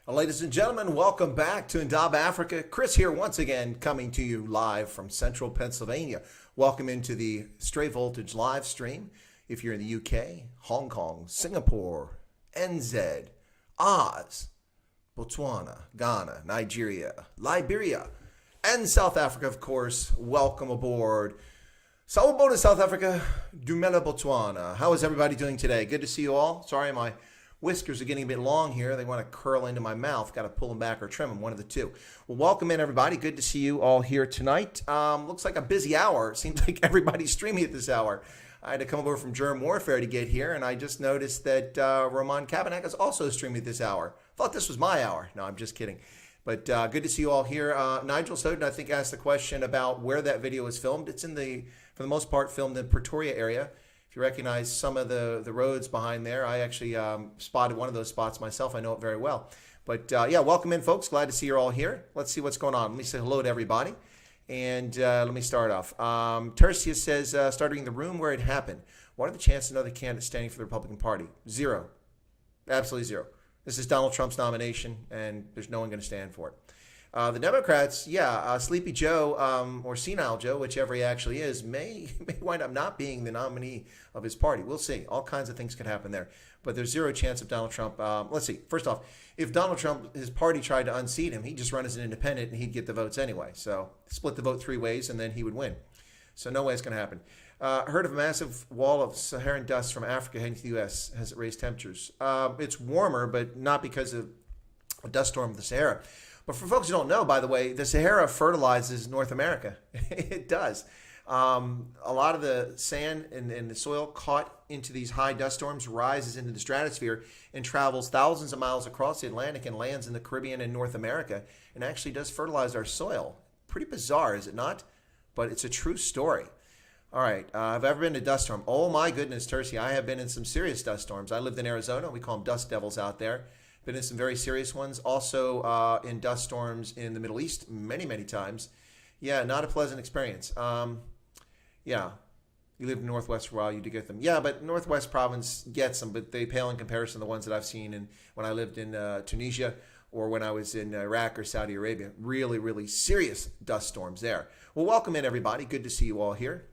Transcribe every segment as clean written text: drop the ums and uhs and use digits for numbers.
Ladies and gentlemen, welcome back to Indaba Africa. Chris here once again, coming to you live from central Pennsylvania. Welcome into the Stray Voltage live stream. If you're in the UK, Hong Kong, Singapore, NZ, Oz, Botswana, Ghana, Nigeria, Liberia, and South Africa, of course, welcome aboard. Sawubona, South Africa, Dumela, Botswana. How is everybody doing today? Good to see you all. Sorry, my whiskers are getting a bit long here. They want to curl into my mouth. Got to pull them back or trim them, one of the two. Well, welcome in, everybody. Good to see you all here tonight. Looks like a busy hour. Seems like everybody's streaming at this hour. I had to come over from Germ Warfare to get here, and I just noticed that Roman Kabanak is also streaming at this hour. Thought this was my hour. No, I'm just kidding. But good to see you all here. Nigel Soden, I think, asked the question about where that video was filmed. It's for the most part, filmed in Pretoria area. If you recognize some of the roads behind there, I actually spotted one of those spots myself. I know it very well. But yeah, welcome in, folks. Glad to see you're all here. Let's see what's going on. Let me say hello to everybody. And let me start off. Tercia says, starting the room where it happened. What are the chances of another candidate standing for the Republican Party? Zero. Absolutely zero. This is Donald Trump's nomination, and there's no one going to stand for it. The Democrats, Sleepy Joe or Senile Joe, whichever he actually is, may wind up not being the nominee of his party. We'll see. All kinds of things could happen there. But there's zero chance of Donald Trump. Let's see. First off, if Donald Trump, his party tried to unseat him, he'd just run as an independent and he'd get the votes anyway. So split the vote three ways and then he would win. So no way it's going to happen. Heard of a massive wall of Saharan dust from Africa heading to the U.S. Has it raised temperatures? It's warmer, but not because of a dust storm of the Sahara. But for folks who don't know, by the way, the Sahara fertilizes North America. It does. A lot of the sand and the soil caught into these high dust storms rises into the stratosphere and travels thousands of miles across the Atlantic and lands in the Caribbean and North America and actually does fertilize our soil. Pretty bizarre, is it not? But it's a true story. All right. Have I ever been to a dust storm? Oh, my goodness, Tercy. I have been in some serious dust storms. I lived in Arizona. We call them dust devils out there. Been in some very serious ones. Also in dust storms in the Middle East many, many times. Yeah, not a pleasant experience. Yeah, you lived in Northwest for a while, you did get them. Yeah, but Northwest province gets them, but they pale in comparison to the ones that I've seen when I lived in Tunisia or when I was in Iraq or Saudi Arabia. Really, really serious dust storms there. Well, welcome in, everybody. Good to see you all here.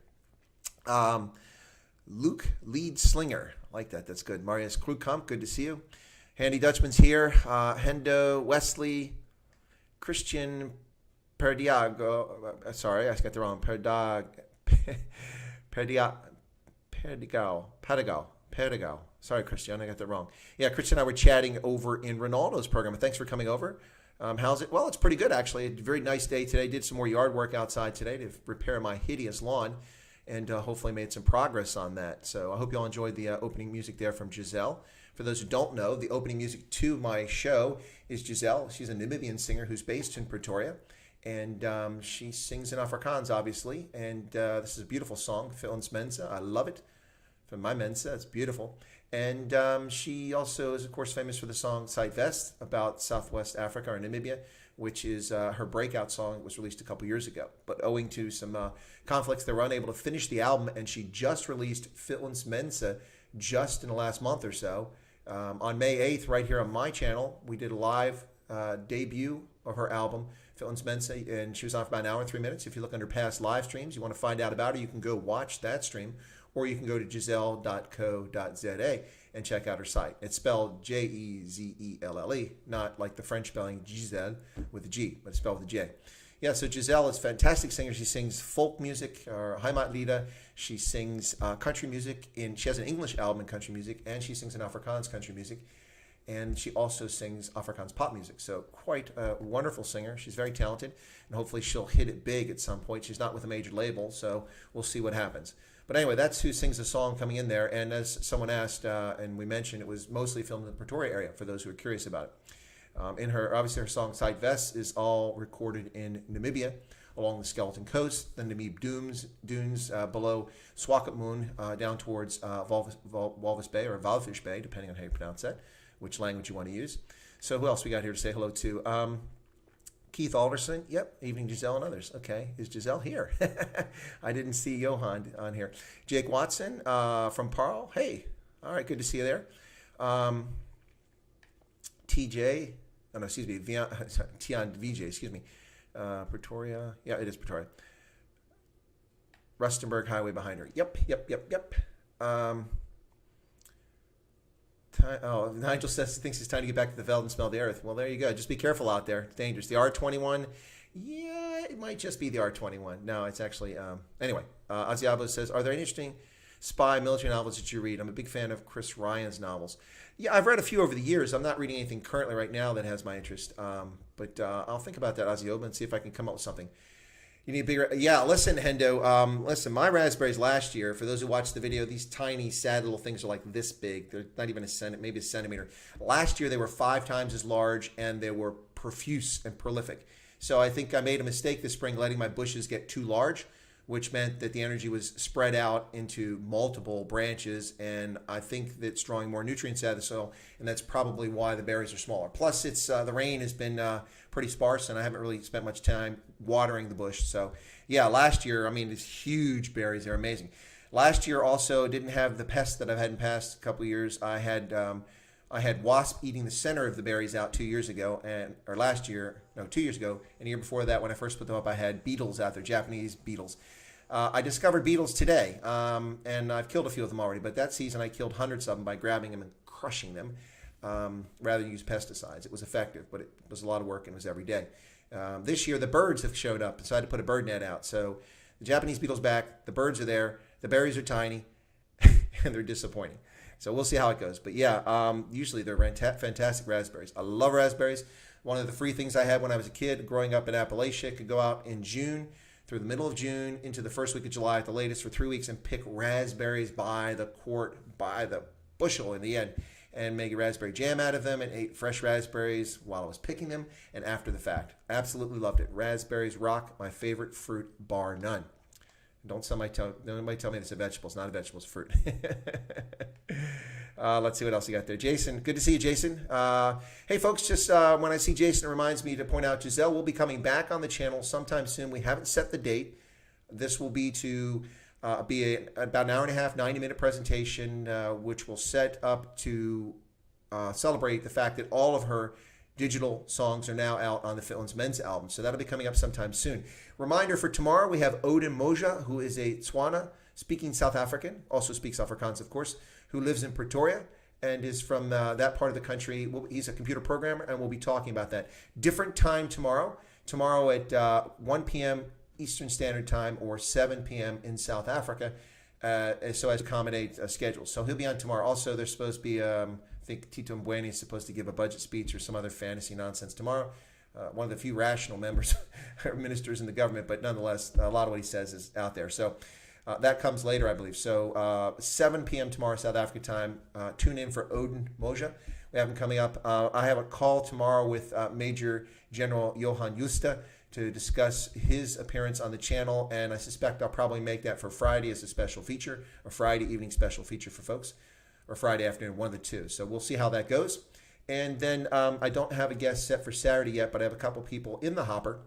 Luke Lead Slinger. I like that. That's good. Marius Krugkamp, good to see you. Handy Dutchman's here. Hendo, Wesley, Christian Perdiago. Sorry, I got the wrong. Perdigao. Sorry, Christian, I got that wrong. Yeah, Christian and I were chatting over in Ronaldo's program. Thanks for coming over. How's it? Well, it's pretty good, actually. A very nice day today. Did some more yard work outside today to repair my hideous lawn and hopefully made some progress on that. So I hope you all enjoyed the opening music there from Giselle. For those who don't know, the opening music to my show is Giselle. She's a Namibian singer who's based in Pretoria, and she sings in Afrikaans, obviously. And this is a beautiful song, Films Mensa. I love it. From my Mensa, it's beautiful. And she also is, of course, famous for the song Side Vest about Southwest Africa or Namibia, which is her breakout song. It was released a couple years ago. But owing to some conflicts, they were unable to finish the album, and she just released Films Mensa just in the last month or so. On May 8th, right here on my channel, we did a live debut of her album, Films Mensa, and she was on for about an hour and 3 minutes. If you look under past live streams, you want to find out about her, you can go watch that stream, or you can go to giselle.co.za and check out her site. It's spelled J-E-Z-E-L-L-E, not like the French spelling Giselle with a G, but it's spelled with a J. Yeah, so Giselle is a fantastic singer. She sings folk music, or Heimatlieder. She sings country music. She has an English album in country music, and she sings in Afrikaans country music. And she also sings Afrikaans pop music. So quite a wonderful singer. She's very talented, and hopefully she'll hit it big at some point. She's not with a major label, so we'll see what happens. But anyway, that's who sings the song coming in there. And as someone asked, and we mentioned, it was mostly filmed in the Pretoria area, for those who are curious about it. Obviously her song Side Vest is all recorded in Namibia along the Skeleton Coast, the Namib Dunes below Swakopmund down towards Walvis Bay or Walvis Bay, depending on how you pronounce that, which language you want to use. So who else we got here to say hello to? Keith Alderson. Yep. Evening, Giselle and others. Okay. Is Giselle here? I didn't see Johan on here. Jake Watson from Parle. Hey. All right. Good to see you there. TJ. oh, no, excuse me, Tian Vijay, excuse me. Pretoria. Yeah, it is Pretoria. Rustenburg Highway behind her. Yep. Nigel says he thinks it's time to get back to the veld and smell the earth. Well, there you go. Just be careful out there. It's dangerous. The R21, yeah, it might just be the R21. No, it's actually, anyway. Aziabo says, are there any interesting spy military novels that you read? I'm a big fan of Chris Ryan's novels. Yeah, I've read a few over the years. I'm not reading anything currently right now that has my interest. But I'll think about that, Aziabo, and see if I can come up with something. You need bigger. Yeah, listen, Hendo. Listen, my raspberries last year, for those who watched the video, these tiny, sad little things are like this big. They're not even maybe a centimeter. Last year, they were 5 times as large, and they were profuse and prolific. So I think I made a mistake this spring letting my bushes get too large, which meant that the energy was spread out into multiple branches, and I think that's drawing more nutrients out of the soil, and that's probably why the berries are smaller. Plus, it's the rain has been pretty sparse, and I haven't really spent much time watering the bush. So, yeah, last year, I mean, these huge berries, they're amazing. Last year also didn't have the pests that I've had in past couple of years. I had wasp eating the center of the berries out 2 years ago, and 2 years ago, and the year before that, when I first put them up, I had beetles out there, Japanese beetles. I discovered beetles today, and I've killed a few of them already, but that season I killed hundreds of them by grabbing them and crushing them rather than use pesticides. It was effective, but it was a lot of work and it was every day. This year, the birds have showed up, so I had to put a bird net out. So the Japanese beetle's back, the birds are there, the berries are tiny, and they're disappointing. So we'll see how it goes. But yeah, usually they're fantastic raspberries. I love raspberries. One of the free things I had when I was a kid growing up in Appalachia, could go out in June through the middle of June into the first week of July at the latest for 3 weeks and pick raspberries by the quart, by the bushel in the end, and make a raspberry jam out of them and ate fresh raspberries while I was picking them and after the fact. Absolutely loved it. Raspberries rock, my favorite fruit, bar none. Don't somebody tell me it's a vegetable. It's not a vegetable, it's a fruit. Let's see what else you got there. Jason, good to see you, Jason. Hey, folks, just when I see Jason, it reminds me to point out Giselle will be coming back on the channel sometime soon. We haven't set the date. This will be about an hour and a half, 90-minute presentation, which will set up to celebrate the fact that all of her digital songs are now out on the Fitlands Men's album. So that'll be coming up sometime soon. Reminder for tomorrow, we have Odin Moja, who is a Tswana speaking South African, also speaks Afrikaans, of course, who lives in Pretoria and is from that part of the country. He's a computer programmer, and we'll be talking about that. Different time tomorrow. Tomorrow at 1 p.m. Eastern Standard Time or 7 p.m. in South Africa, so as to accommodate schedules. So he'll be on tomorrow. Also, there's supposed to be, I think Tito Mboweni is supposed to give a budget speech or some other fantasy nonsense tomorrow. One of the few rational members or ministers in the government, but nonetheless, a lot of what he says is out there. So that comes later, I believe. So 7 p.m. tomorrow, South Africa time. Tune in for Odin Moja. We have him coming up. I have a call tomorrow with Major General Johan Justa to discuss his appearance on the channel, and I suspect I'll probably make that for Friday as a special feature, a Friday evening special feature for folks, or Friday afternoon, one of the two. So we'll see how that goes. And then I don't have a guest set for Saturday yet, but I have a couple people in the hopper.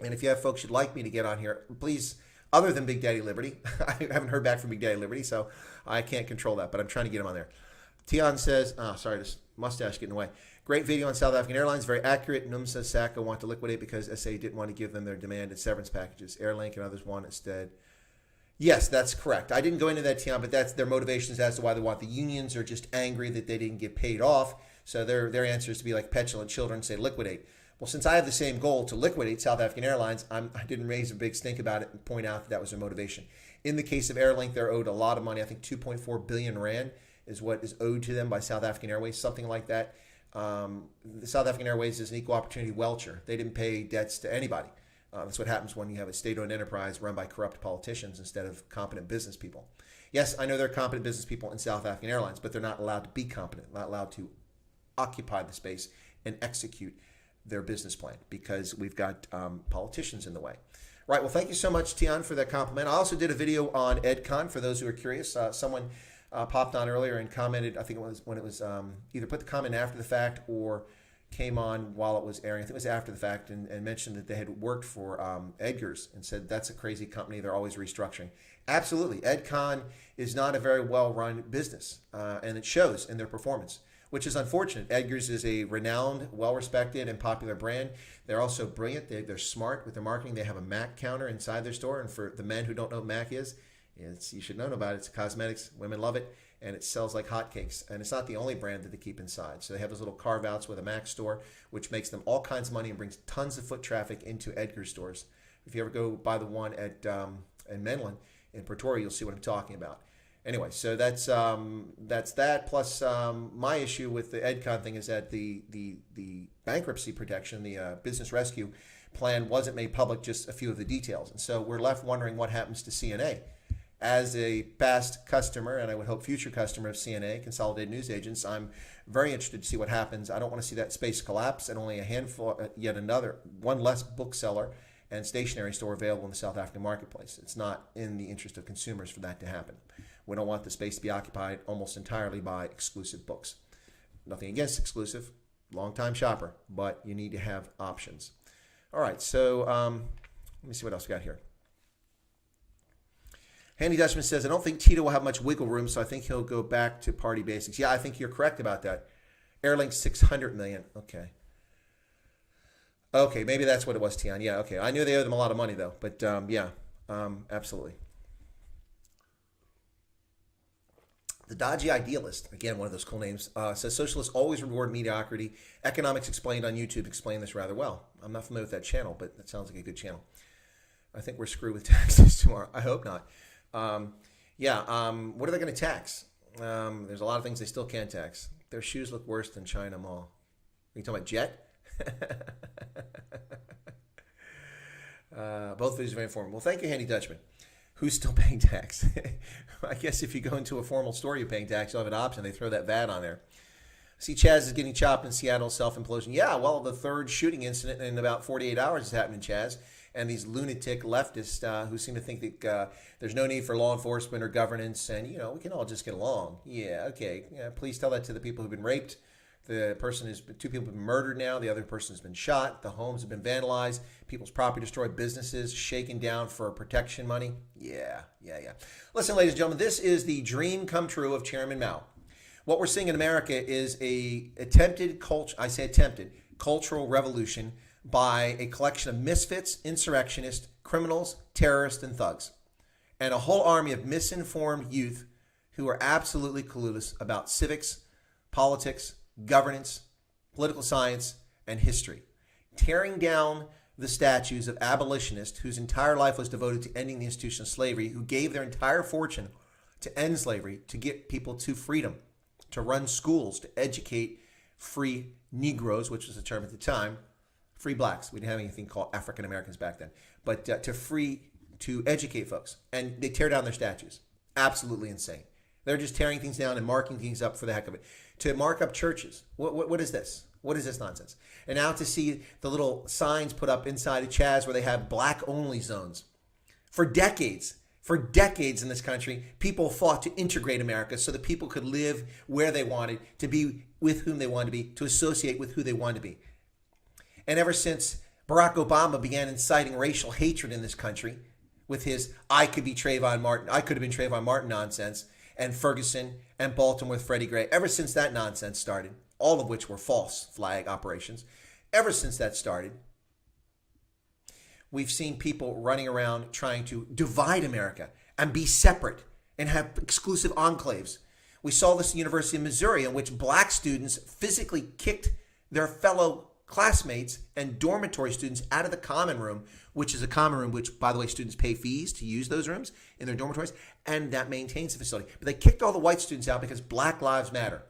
And if you have folks you'd like me to get on here, please, other than Big Daddy Liberty, I haven't heard back from Big Daddy Liberty, so I can't control that, but I'm trying to get him on there. Tian says, sorry, this mustache getting away. Great video on South African Airlines, very accurate. Numsa Saka want to liquidate because SA didn't want to give them their demanded severance packages. Airlink and others want instead. Yes, that's correct. I didn't go into that, Tian, but that's their motivations as to why they want. The unions are just angry that they didn't get paid off, so their answer is to be like petulant children and say liquidate. Well, since I have the same goal to liquidate South African Airlines, I didn't raise a big stink about it and point out that was their motivation. In the case of Airlink, they're owed a lot of money. I think 2.4 billion rand is what is owed to them by South African Airways, something like that. The South African Airways is an equal opportunity welcher. They didn't pay debts to anybody. That's what happens when you have a state-owned enterprise run by corrupt politicians instead of competent business people. Yes, I know there are competent business people in South African Airlines, but they're not allowed to be competent, not allowed to occupy the space and execute their business plan because we've got politicians in the way. Right, well, thank you so much, Tian, for that compliment. I also did a video on EdCon for those who are curious. Someone popped on earlier and commented, I think it was when it was either put the comment after the fact or came on while it was airing. I think it was after the fact and mentioned that they had worked for Edgar's and said that's a crazy company. They're always restructuring. Absolutely. EdCon is not a very well-run business, and it shows in their performance. which is unfortunate. Edgar's is a renowned, well-respected, and popular brand. They're also brilliant. They're smart with their marketing. They have a MAC counter inside their store, and for the men who don't know what MAC is, you should know about it. It's cosmetics. Women love it, and it sells like hotcakes. And it's not the only brand that they keep inside. So they have those little carve-outs with a MAC store, which makes them all kinds of money and brings tons of foot traffic into Edgar's stores. If you ever go by the one at in Menlyn, in Pretoria, you'll see what I'm talking about. Anyway, so that's that. Plus, my issue with the EdCon thing is that the bankruptcy protection, the business rescue plan, wasn't made public, just a few of the details, and so we're left wondering what happens to CNA. As a past customer, and I would hope future customer of CNA, Consolidated News Agents, I'm very interested to see what happens. I don't want to see that space collapse and only a handful, yet another, one less bookseller and stationery store available in the South African marketplace. It's not in the interest of consumers for that to happen. We don't want the space to be occupied almost entirely by exclusive books. Nothing against exclusive, long-time shopper, but you need to have options. All right, so let me see what else we got here. Handy Dutchman says, I don't think Tito will have much wiggle room, so I think he'll go back to party basics. Yeah, I think you're correct about that. Airlink $600 million. Okay, maybe that's what it was, Tian. Yeah, okay. I knew they owed them a lot of money, though. But, absolutely. The Dodgy Idealist, again, one of those cool names, says, socialists always reward mediocrity. Economics Explained on YouTube explained this rather well. I'm not familiar with that channel, but that sounds like a good channel. I think we're screwed with taxes tomorrow. I hope not. What are they going to tax? There's a lot of things they still can't tax. Their shoes look worse than China Mall. Are you talking about Jet? Both videos are very informative. Well, thank you, Handy Dutchman. Who's still paying tax? I guess if you go into a formal store, you're paying tax. You'll have an option. They throw that VAT on there. See, Chaz is getting chopped in Seattle, self-implosion. Yeah, well, the third shooting incident in about 48 hours has happened in Chaz. And these lunatic leftists who seem to think that there's no need for law enforcement or governance, and, we can all just get along. Yeah, okay. Yeah, please tell that to the people who've been raped. Two people have been murdered now. The other person has been shot. The homes have been vandalized. People's property destroyed. Businesses shaken down for protection money. Yeah. Listen, ladies and gentlemen, this is the dream come true of Chairman Mao. What we're seeing in America is a attempted cultural revolution by a collection of misfits, insurrectionists, criminals, terrorists, and thugs, and a whole army of misinformed youth who are absolutely clueless about civics, politics, governance, political science, and history, tearing down the statues of abolitionists whose entire life was devoted to ending the institution of slavery, who gave their entire fortune to end slavery, to get people to freedom, to run schools, to educate free Negroes, which was the term at the time, free blacks. We didn't have anything called African Americans back then, but to educate folks. And they tear down their statues. Absolutely insane. They're just tearing things down and marking things up for the heck of it. To mark up churches. What is this? What is this nonsense? And now to see the little signs put up inside of Chaz where they have black-only zones. For decades in this country, people fought to integrate America so that people could live where they wanted, to be with whom they wanted to be, to associate with who they wanted to be. And ever since Barack Obama began inciting racial hatred in this country with his I could have been Trayvon Martin nonsense, and Ferguson and Baltimore with Freddie Gray, ever since that nonsense started, all of which were false flag operations, ever since that started, we've seen people running around trying to divide America and be separate and have exclusive enclaves. We saw this at the University of Missouri, in which black students physically kicked their fellow classmates and dormitory students out of the common room, which is a common room which, by the way, students pay fees to use those rooms in their dormitories, and that maintains the facility. But they kicked all the white students out because Black Lives Matter.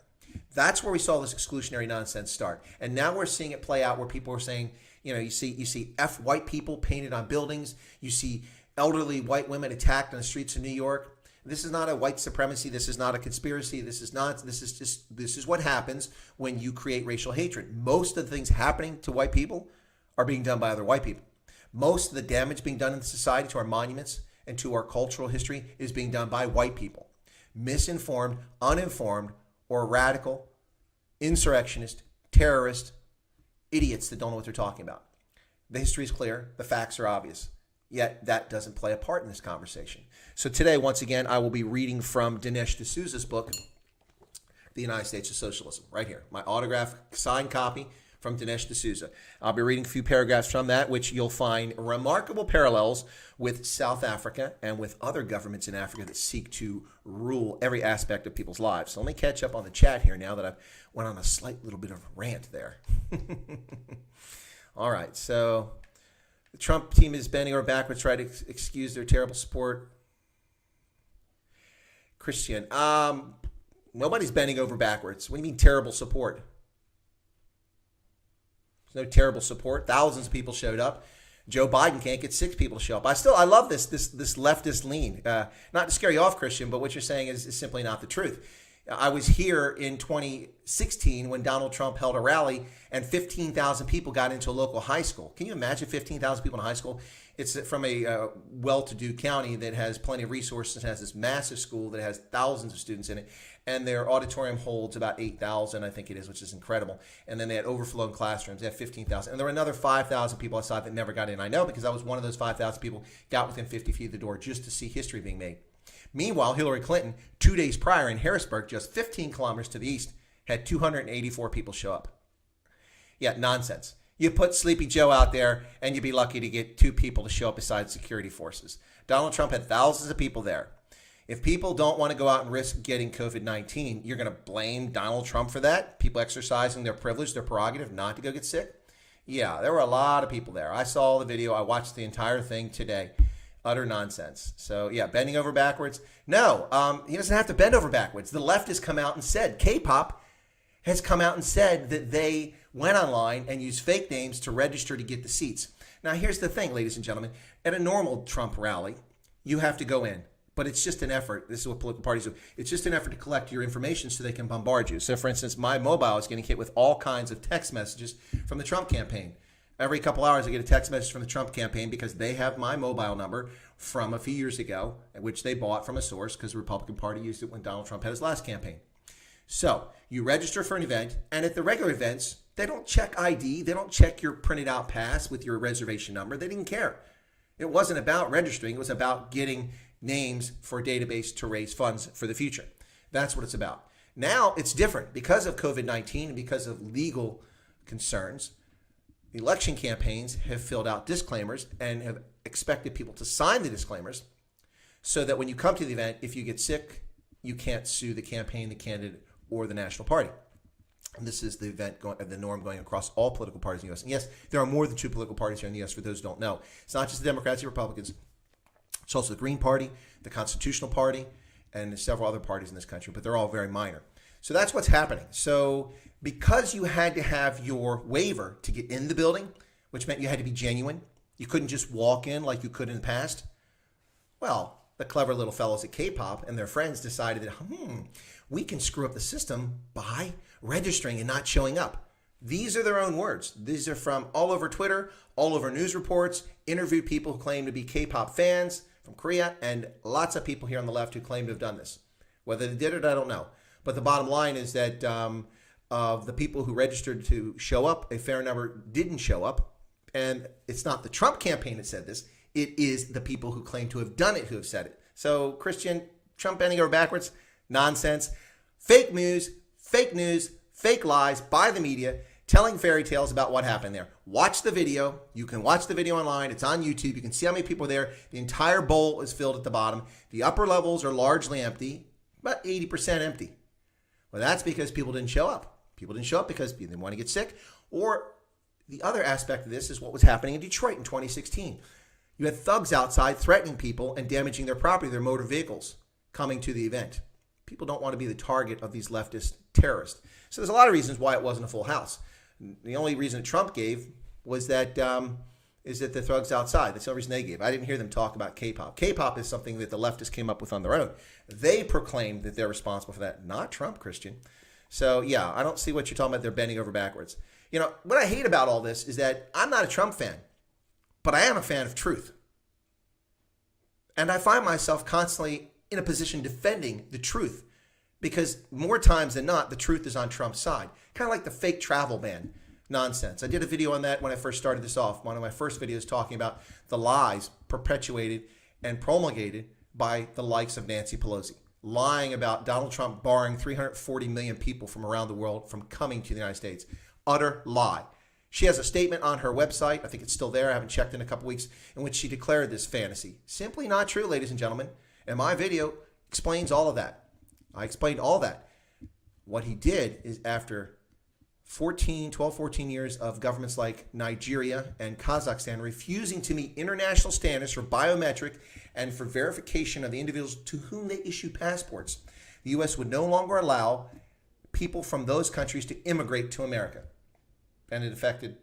That's where we saw this exclusionary nonsense start. And now we're seeing it play out where people are saying, you see F white people painted on buildings. You see elderly white women attacked on the streets of New York. This is not a white supremacy. This is not a conspiracy. This is what happens when you create racial hatred. Most of the things happening to white people are being done by other white people. Most of the damage being done in society to our monuments and to our cultural history is being done by white people. Misinformed, uninformed, or radical, insurrectionist, terrorist, idiots that don't know what they're talking about. The history is clear. The facts are obvious. Yet that doesn't play a part in this conversation. So today, once again, I will be reading from Dinesh D'Souza's book, the United States of Socialism. Right here, my autographed signed copy from Dinesh D'Souza. I'll be reading a few paragraphs from that, which you'll find remarkable parallels with South Africa and with other governments in Africa that seek to rule every aspect of people's lives. So let me catch up on the chat here now that I've went on a slight little bit of a rant there. All right, so the Trump team is bending over backwards, trying to excuse their terrible support. Christian, nobody's bending over backwards. What do you mean terrible support? There's no terrible support. Thousands of people showed up. Joe Biden can't get 6 people to show up. I love this leftist lean. Not to scare you off, Christian, but what you're saying is simply not the truth. I was here in 2016 when Donald Trump held a rally and 15,000 people got into a local high school. Can you imagine 15,000 people in a high school? It's from a well-to-do county that has plenty of resources, has this massive school that has thousands of students in it, and their auditorium holds about 8,000, I think it is, which is incredible. And then they had overflowing classrooms. They had 15,000. And there were another 5,000 people outside that never got in. I know because I was one of those 5,000 people, got within 50 feet of the door just to see history being made. Meanwhile, Hillary Clinton, 2 days prior in Harrisburg, just 15 kilometers to the east, had 284 people show up. Yeah, nonsense. You put Sleepy Joe out there, and you'd be lucky to get 2 people to show up besides security forces. Donald Trump had thousands of people there. If people don't want to go out and risk getting COVID-19, you're going to blame Donald Trump for that? People exercising their privilege, their prerogative not to go get sick? Yeah, there were a lot of people there. I saw the video. I watched the entire thing today. Utter nonsense. So, yeah, bending over backwards. No, he doesn't have to bend over backwards. The left has come out and said, K-pop has come out and said that they went online and used fake names to register to get the seats. Now, here's the thing, ladies and gentlemen. At a normal Trump rally, you have to go in. But it's just an effort. This is what political parties do. It's just an effort to collect your information so they can bombard you. So, for instance, my mobile is getting hit with all kinds of text messages from the Trump campaign. Every couple hours, I get a text message from the Trump campaign because they have my mobile number from a few years ago, which they bought from a source because the Republican Party used it when Donald Trump had his last campaign. So you register for an event, and at the regular events, they don't check ID. They don't check your printed out pass with your reservation number. They didn't care. It wasn't about registering. It was about getting names for a database to raise funds for the future. That's what it's about. Now it's different because of COVID-19 and because of legal concerns. Election campaigns have filled out disclaimers and have expected people to sign the disclaimers so that when you come to the event, if you get sick, you can't sue the campaign, the candidate, or the national party. And this is the norm going across all political parties in the U.S. And yes, there are more than 2 political parties here in the U.S. for those who don't know. It's not just the Democrats and Republicans. It's also the Green Party, the Constitutional Party, and several other parties in this country, but they're all very minor. So that's what's happening. So because you had to have your waiver to get in the building, which meant you had to be genuine, you couldn't just walk in like you could in the past. Well, the clever little fellows at K-pop and their friends decided that, we can screw up the system by registering and not showing up. These are their own words. These are from all over Twitter, all over news reports, interviewed people who claim to be K-pop fans from Korea, and lots of people here on the left who claim to have done this. Whether they did it, I don't know. But the bottom line is that of the people who registered to show up, a fair number didn't show up. And it's not the Trump campaign that said this. It is the people who claim to have done it who have said it. So, Christian, Trump bending over backwards, nonsense. Fake news, fake lies by the media, telling fairy tales about what happened there. Watch the video. You can watch the video online. It's on YouTube. You can see how many people are there. The entire bowl is filled at the bottom. The upper levels are largely empty, about 80% empty. Well, that's because people didn't show up. People didn't show up because they didn't want to get sick. Or the other aspect of this is what was happening in Detroit in 2016. You had thugs outside threatening people and damaging their property, their motor vehicles, coming to the event. People don't want to be the target of these leftist terrorists. So there's a lot of reasons why it wasn't a full house. The only reason that Trump gave was that the thugs outside. That's the only reason they gave. I didn't hear them talk about K-pop. K-pop is something that the leftists came up with on their own. They proclaimed that they're responsible for that, not Trump, Christian. So, yeah, I don't see what you're talking about. They're bending over backwards. You know, what I hate about all this is that I'm not a Trump fan, but I am a fan of truth. And I find myself constantly in a position defending the truth because more times than not, the truth is on Trump's side. Kind of like the fake travel ban nonsense. I did a video on that when I first started this off. One of my first videos talking about the lies perpetuated and promulgated by the likes of Nancy Pelosi. lying about Donald Trump barring 340 million people from around the world from coming to the United States. Utter lie. She has a statement on her website, I think it's still there, I haven't checked in a couple weeks, in which she declared this fantasy. Simply not true, ladies and gentlemen. And my video explains all of that. I explained all that. What he did is after 12, 14 years of governments like Nigeria and Kazakhstan refusing to meet international standards for biometric and for verification of the individuals to whom they issue passports, the U.S. would no longer allow people from those countries to immigrate to America. And it affected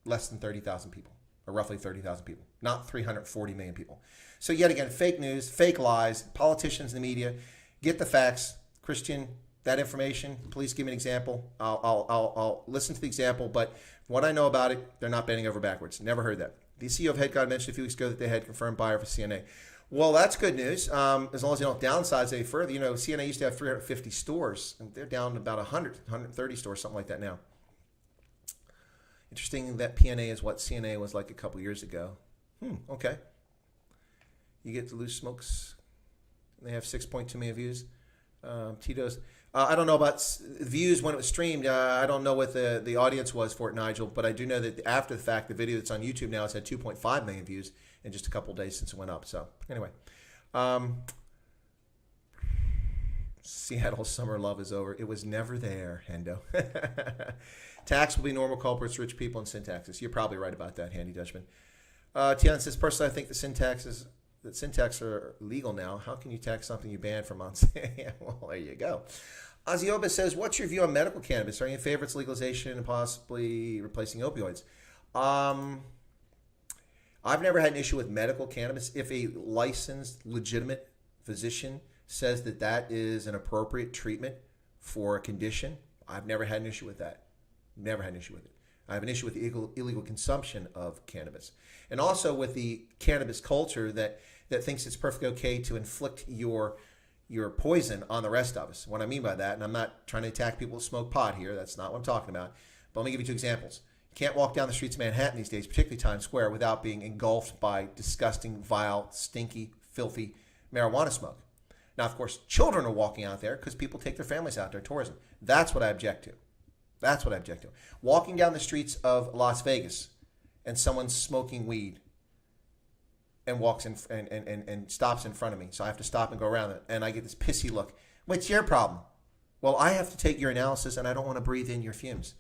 less than 30,000 people, or roughly 30,000 people, not 340 million people. So yet again, fake news, fake lies, politicians in the media, get the facts. Christian, that information, please give me an example. I'll listen to the example, but what I know about it, they're not bending over backwards. Never heard that. The CEO of HeadGod mentioned a few weeks ago that they had confirmed buyer for CNA. Well, that's good news, as long as you don't downsize any further. You know, CNA used to have 350 stores, and they're down to about 100, 130 stores, something like that now. Interesting that PNA is what CNA was like a couple years ago. Okay. You get to Loose Smokes. They have 6.2 million views. Tito's. I don't know about views when it was streamed. I don't know what the audience was for it, Nigel, but I do know that after the fact, the video that's on YouTube now has had 2.5 million views in just a couple of days since it went up. So anyway, Seattle summer love is over. It was never there, Hendo. Tax will be normal culprits, rich people, and sin taxes. You're probably right about that, Handy Dutchman. Tian says, personally, I think the sin tax are legal now. How can you tax something you banned for months? Yeah, well, there you go. Azioba says, what's your view on medical cannabis? Are you in favor of its legalization and possibly replacing opioids? I've never had an issue with medical cannabis. If a licensed, legitimate physician says that that is an appropriate treatment for a condition, I've never had an issue with that. Never had an issue with it. I have an issue with the illegal consumption of cannabis. And also with the cannabis culture that thinks it's perfectly okay to inflict your poison on the rest of us. What I mean by that, and I'm not trying to attack people who smoke pot here, that's not what I'm talking about, but let me give you two examples. You can't walk down the streets of Manhattan these days, particularly Times Square, without being engulfed by disgusting, vile, stinky, filthy marijuana smoke. Now, of course, children are walking out there because people take their families out there, tourism. That's what I object to. That's what I object to. Walking down the streets of Las Vegas and someone's smoking weed and walks in and stops in front of me. So I have to stop and go around it. And I get this pissy look. What's your problem? Well, I have to take your analysis and I don't want to breathe in your fumes.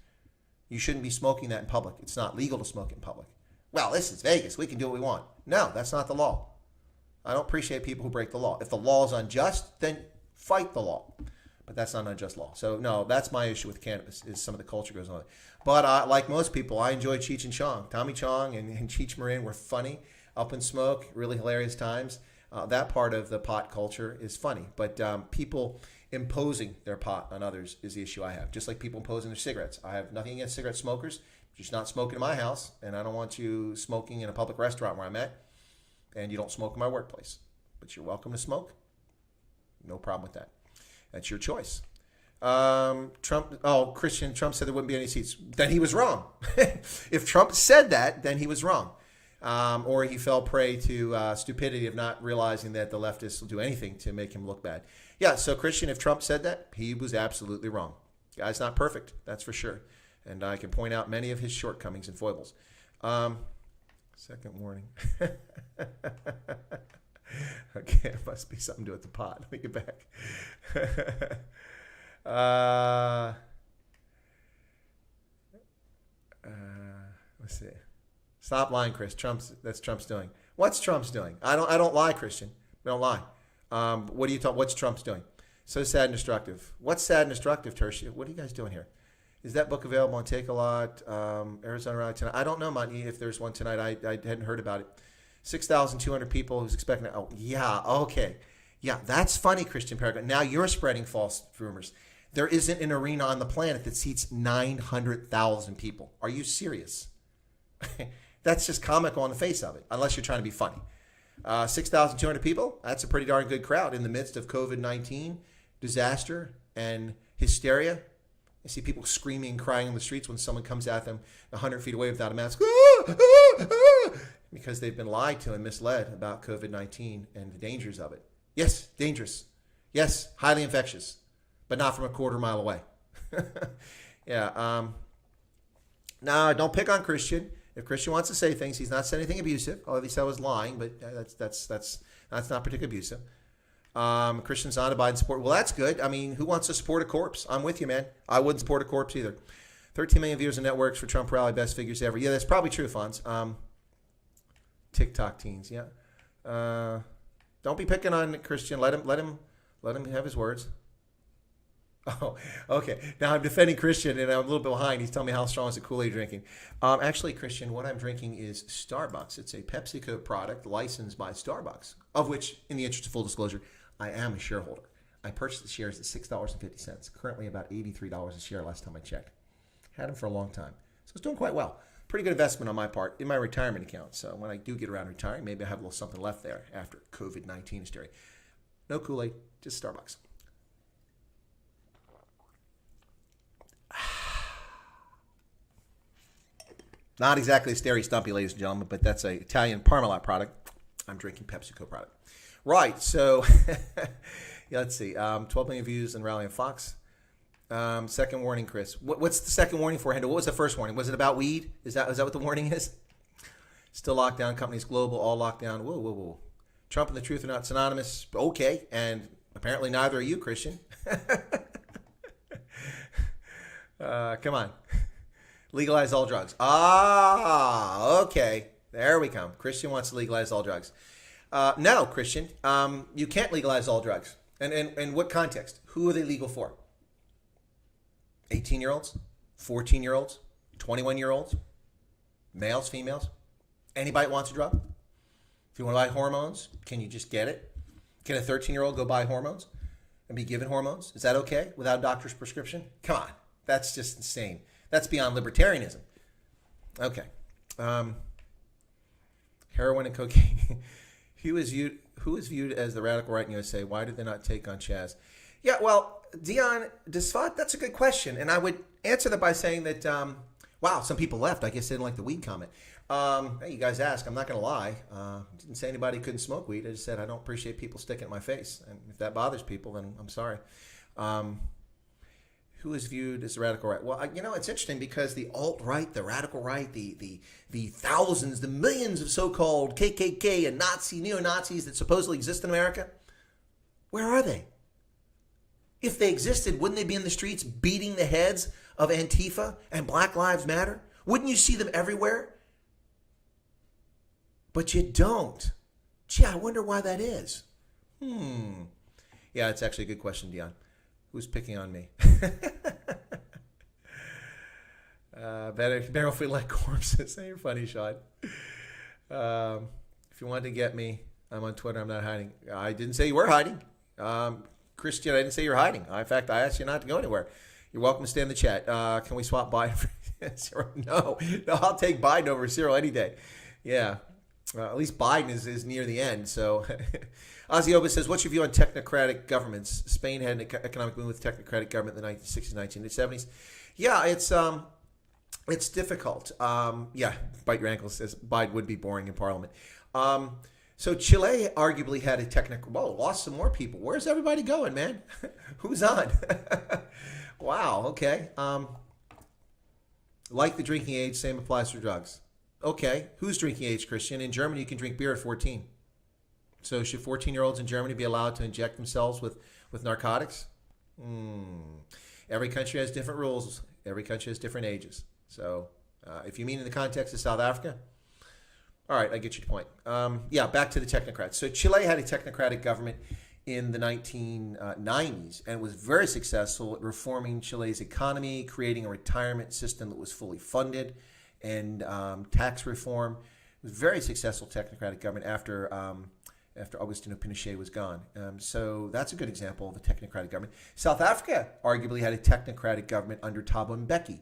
You shouldn't be smoking that in public. It's not legal to smoke in public. Well, this is Vegas. We can do what we want. No, that's not the law. I don't appreciate people who break the law. If the law is unjust, then fight the law. But that's not an unjust law. So, no, that's my issue with cannabis, is some of the culture goes on. But like most people, I enjoy Cheech and Chong. Tommy Chong and Cheech Marin were funny. Up in Smoke, really hilarious times. That part of the pot culture is funny. But people imposing their pot on others is the issue I have. Just like people imposing their cigarettes. I have nothing against cigarette smokers. Just not smoking in my house. And I don't want you smoking in a public restaurant where I'm at. And you don't smoke in my workplace. But you're welcome to smoke. No problem with that. That's your choice. Christian, Trump said there wouldn't be any seats. Then he was wrong. If Trump said that, then he was wrong. Or he fell prey to stupidity of not realizing that the leftists will do anything to make him look bad. Yeah, so Christian, if Trump said that, he was absolutely wrong. Guy's not perfect, that's for sure. And I can point out many of his shortcomings and foibles. Second warning. Okay, it must be something to do with the pot. Let me get back. Let's see. Stop lying, Chris. That's Trump's doing. What's Trump's doing? I don't lie, Christian. I don't lie. What are you talking? What's Trump's doing? So sad and destructive. What's sad and destructive, Tertia? What are you guys doing here? Is that book available on Take-A-Lot, Arizona Rally tonight? I don't know, Monty, if there's one tonight. I hadn't heard about it. 6,200 people who's expecting it. Oh, yeah, okay. Yeah, that's funny, Christian Paragon. Now you're spreading false rumors. There isn't an arena on the planet that seats 900,000 people. Are you serious? That's just comical on the face of it, unless you're trying to be funny. 6,200 people, that's a pretty darn good crowd in the midst of COVID-19 disaster and hysteria. I see people screaming and crying in the streets when someone comes at them 100 feet away without a mask. Because they've been lied to and misled about COVID-19 and the dangers of it. Yes, dangerous. Yes, highly infectious, but not from a quarter mile away. Yeah. No, don't pick on Christian. If Christian wants to say things, he's not said anything abusive. Or at least I was lying, but that's not particularly abusive. Christian's not a Biden support. Well, that's good. I mean, who wants to support a corpse? I'm with you, man. I wouldn't support a corpse either. 13 million viewers and networks for Trump rally, best figures ever. Yeah, that's probably true, Fonz. TikTok teens, yeah. Don't be picking on Christian. Let him have his words. Oh, okay. Now I'm defending Christian, and I'm a little bit behind. He's telling me how strong is the Kool-Aid drinking. Actually, Christian, what I'm drinking is Starbucks. It's a PepsiCo product licensed by Starbucks, of which, in the interest of full disclosure, I am a shareholder. I purchased the shares at $6.50. Currently about $83 a share last time I checked. Had them for a long time. So it's doing quite well. Pretty good investment on my part in my retirement account. So when I do get around retiring, maybe I have a little something left there after COVID-19 hysteria. No Kool-Aid, just Starbucks. Not exactly a Steri Stumpy, ladies and gentlemen, but that's an Italian Parmalat product. I'm drinking PepsiCo product. Right, so yeah, let's see. 12 million views and Rally on Fox. Second warning, Chris. What's the second warning for, Hendo? What was the first warning? Was it about weed? Is that what the warning is? Still locked down. Companies global, all locked down. Whoa. Trump and the truth are not synonymous. Okay, and apparently neither are you, Christian. Come on. Legalize all drugs. Okay. There we come. Christian wants to legalize all drugs. No, Christian. You can't legalize all drugs. And what context? Who are they legal for? 18-year-olds? 14-year-olds? 21-year-olds? Males, females? Anybody wants a drug? If you want to buy hormones, can you just get it? Can a 13-year-old go buy hormones and be given hormones? Is that okay without a doctor's prescription? Come on. That's just insane. That's beyond libertarianism. Okay. Heroin and cocaine. Who is viewed as the radical right in USA? Why did they not take on Chaz? Yeah, well, Dion Desfat, that's a good question. And I would answer that by saying that, wow, some people left. I guess they didn't like the weed comment. Hey, you guys ask. I'm not going to lie. Didn't say anybody couldn't smoke weed. I just said I don't appreciate people sticking it in my face. And if that bothers people, then I'm sorry. Who is viewed as the radical right? Well, it's interesting because the alt-right, the radical right, the thousands, the millions of so-called KKK and Nazi, neo-Nazis that supposedly exist in America, where are they? If they existed, wouldn't they be in the streets beating the heads of Antifa and Black Lives Matter? Wouldn't you see them everywhere? But you don't. Gee, I wonder why that is. Yeah, it's actually a good question, Dion. Who's picking on me? Better if we let corpses. You're funny, Sean. If you wanted to get me, I'm on Twitter. I'm not hiding. I didn't say you were hiding. Christian, I didn't say you're hiding. In fact, I asked you not to go anywhere. You're welcome to stay in the chat. Can we swap Biden for Cyril? No, I'll take Biden over Cyril any day. Yeah. At least Biden is near the end. So Ozzy Oba says, what's your view on technocratic governments? Spain had an economic boom with technocratic government in the 1960s, 1970s. Yeah, it's difficult. Yeah, bite your ankles says Biden would be boring in Parliament. So Chile arguably had a lost some more people. Where's everybody going, man? Who's on? Wow, okay. Like the drinking age, same applies for drugs. Okay, who's drinking age, Christian? In Germany, you can drink beer at 14. So should 14-year-olds in Germany be allowed to inject themselves with narcotics? Every country has different rules. Every country has different ages. So if you mean in the context of South Africa, all right, I get your point. Yeah, back to the technocrats. So Chile had a technocratic government in the 1990s and was very successful at reforming Chile's economy, creating a retirement system that was fully funded, and tax reform. It was a very successful technocratic government after Augustino Pinochet was gone. So that's a good example of a technocratic government. South Africa arguably had a technocratic government under Thabo Mbeki.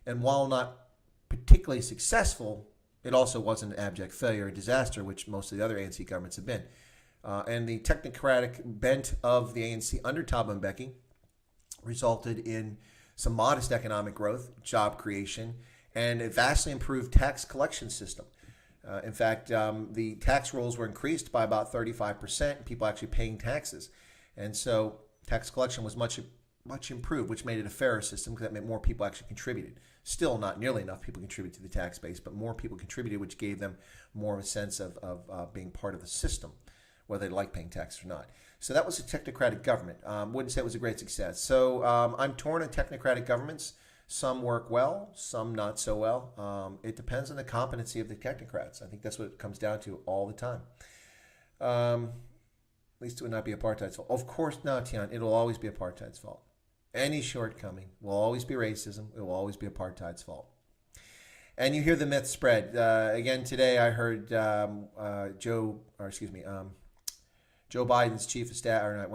And while not particularly successful, it also wasn't an abject failure, a disaster, which most of the other ANC governments have been. And the technocratic bent of the ANC under Thabo Mbeki resulted in some modest economic growth, job creation, and a vastly improved tax collection system. In fact, the tax rolls were increased by about 35%, people actually paying taxes. And so tax collection was much improved, which made it a fairer system because that meant more people actually contributed. Still not nearly enough people contributed to the tax base, but more people contributed, which gave them more of a sense of being part of the system, whether they like paying taxes or not. So that was a technocratic government. Wouldn't say it was a great success. So I'm torn on technocratic governments. Some work well, some not so well. It depends on the competency of the technocrats. I think that's what it comes down to all the time. At least it would not be apartheid's fault. Of course, no, Tian, it'll always be apartheid's fault. Any shortcoming will always be racism. It will always be apartheid's fault. And you hear the myth spread. Again, today I heard Joe Biden's chief of staff, or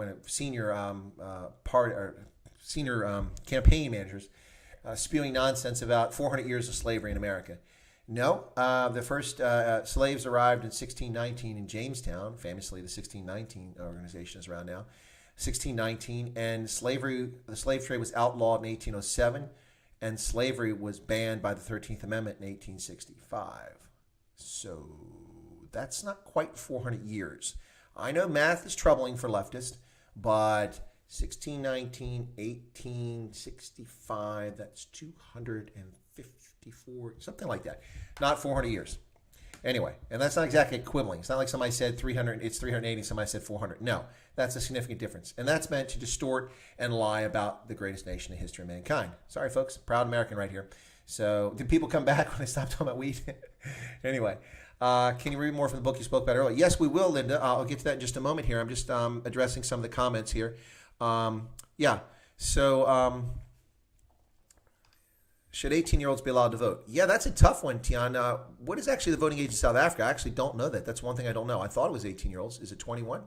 senior campaign managers, spewing nonsense about 400 years of slavery in America. No, the first slaves arrived in 1619 in Jamestown. Famously, the 1619 organization is around now. 1619, and the slave trade was outlawed in 1807, and slavery was banned by the 13th Amendment in 1865. So that's not quite 400 years. I know math is troubling for leftists, but 1619, 1865, that's 254, something like that. Not 400 years. Anyway, and that's not exactly equivalent. It's not like somebody said 300, it's 380, somebody said 400. No, that's a significant difference. And that's meant to distort and lie about the greatest nation in the history of mankind. Sorry, folks, proud American right here. So did people come back when I stopped talking about weed? Anyway, can you read more from the book you spoke about earlier? Yes, we will, Linda. I'll get to that in just a moment here. I'm just addressing some of the comments here. Should 18-year-olds be allowed to vote? Yeah, that's a tough one, Tian. What is actually the voting age in South Africa? I actually don't know that. That's one thing I don't know. I thought it was 18-year-olds. Is it 21?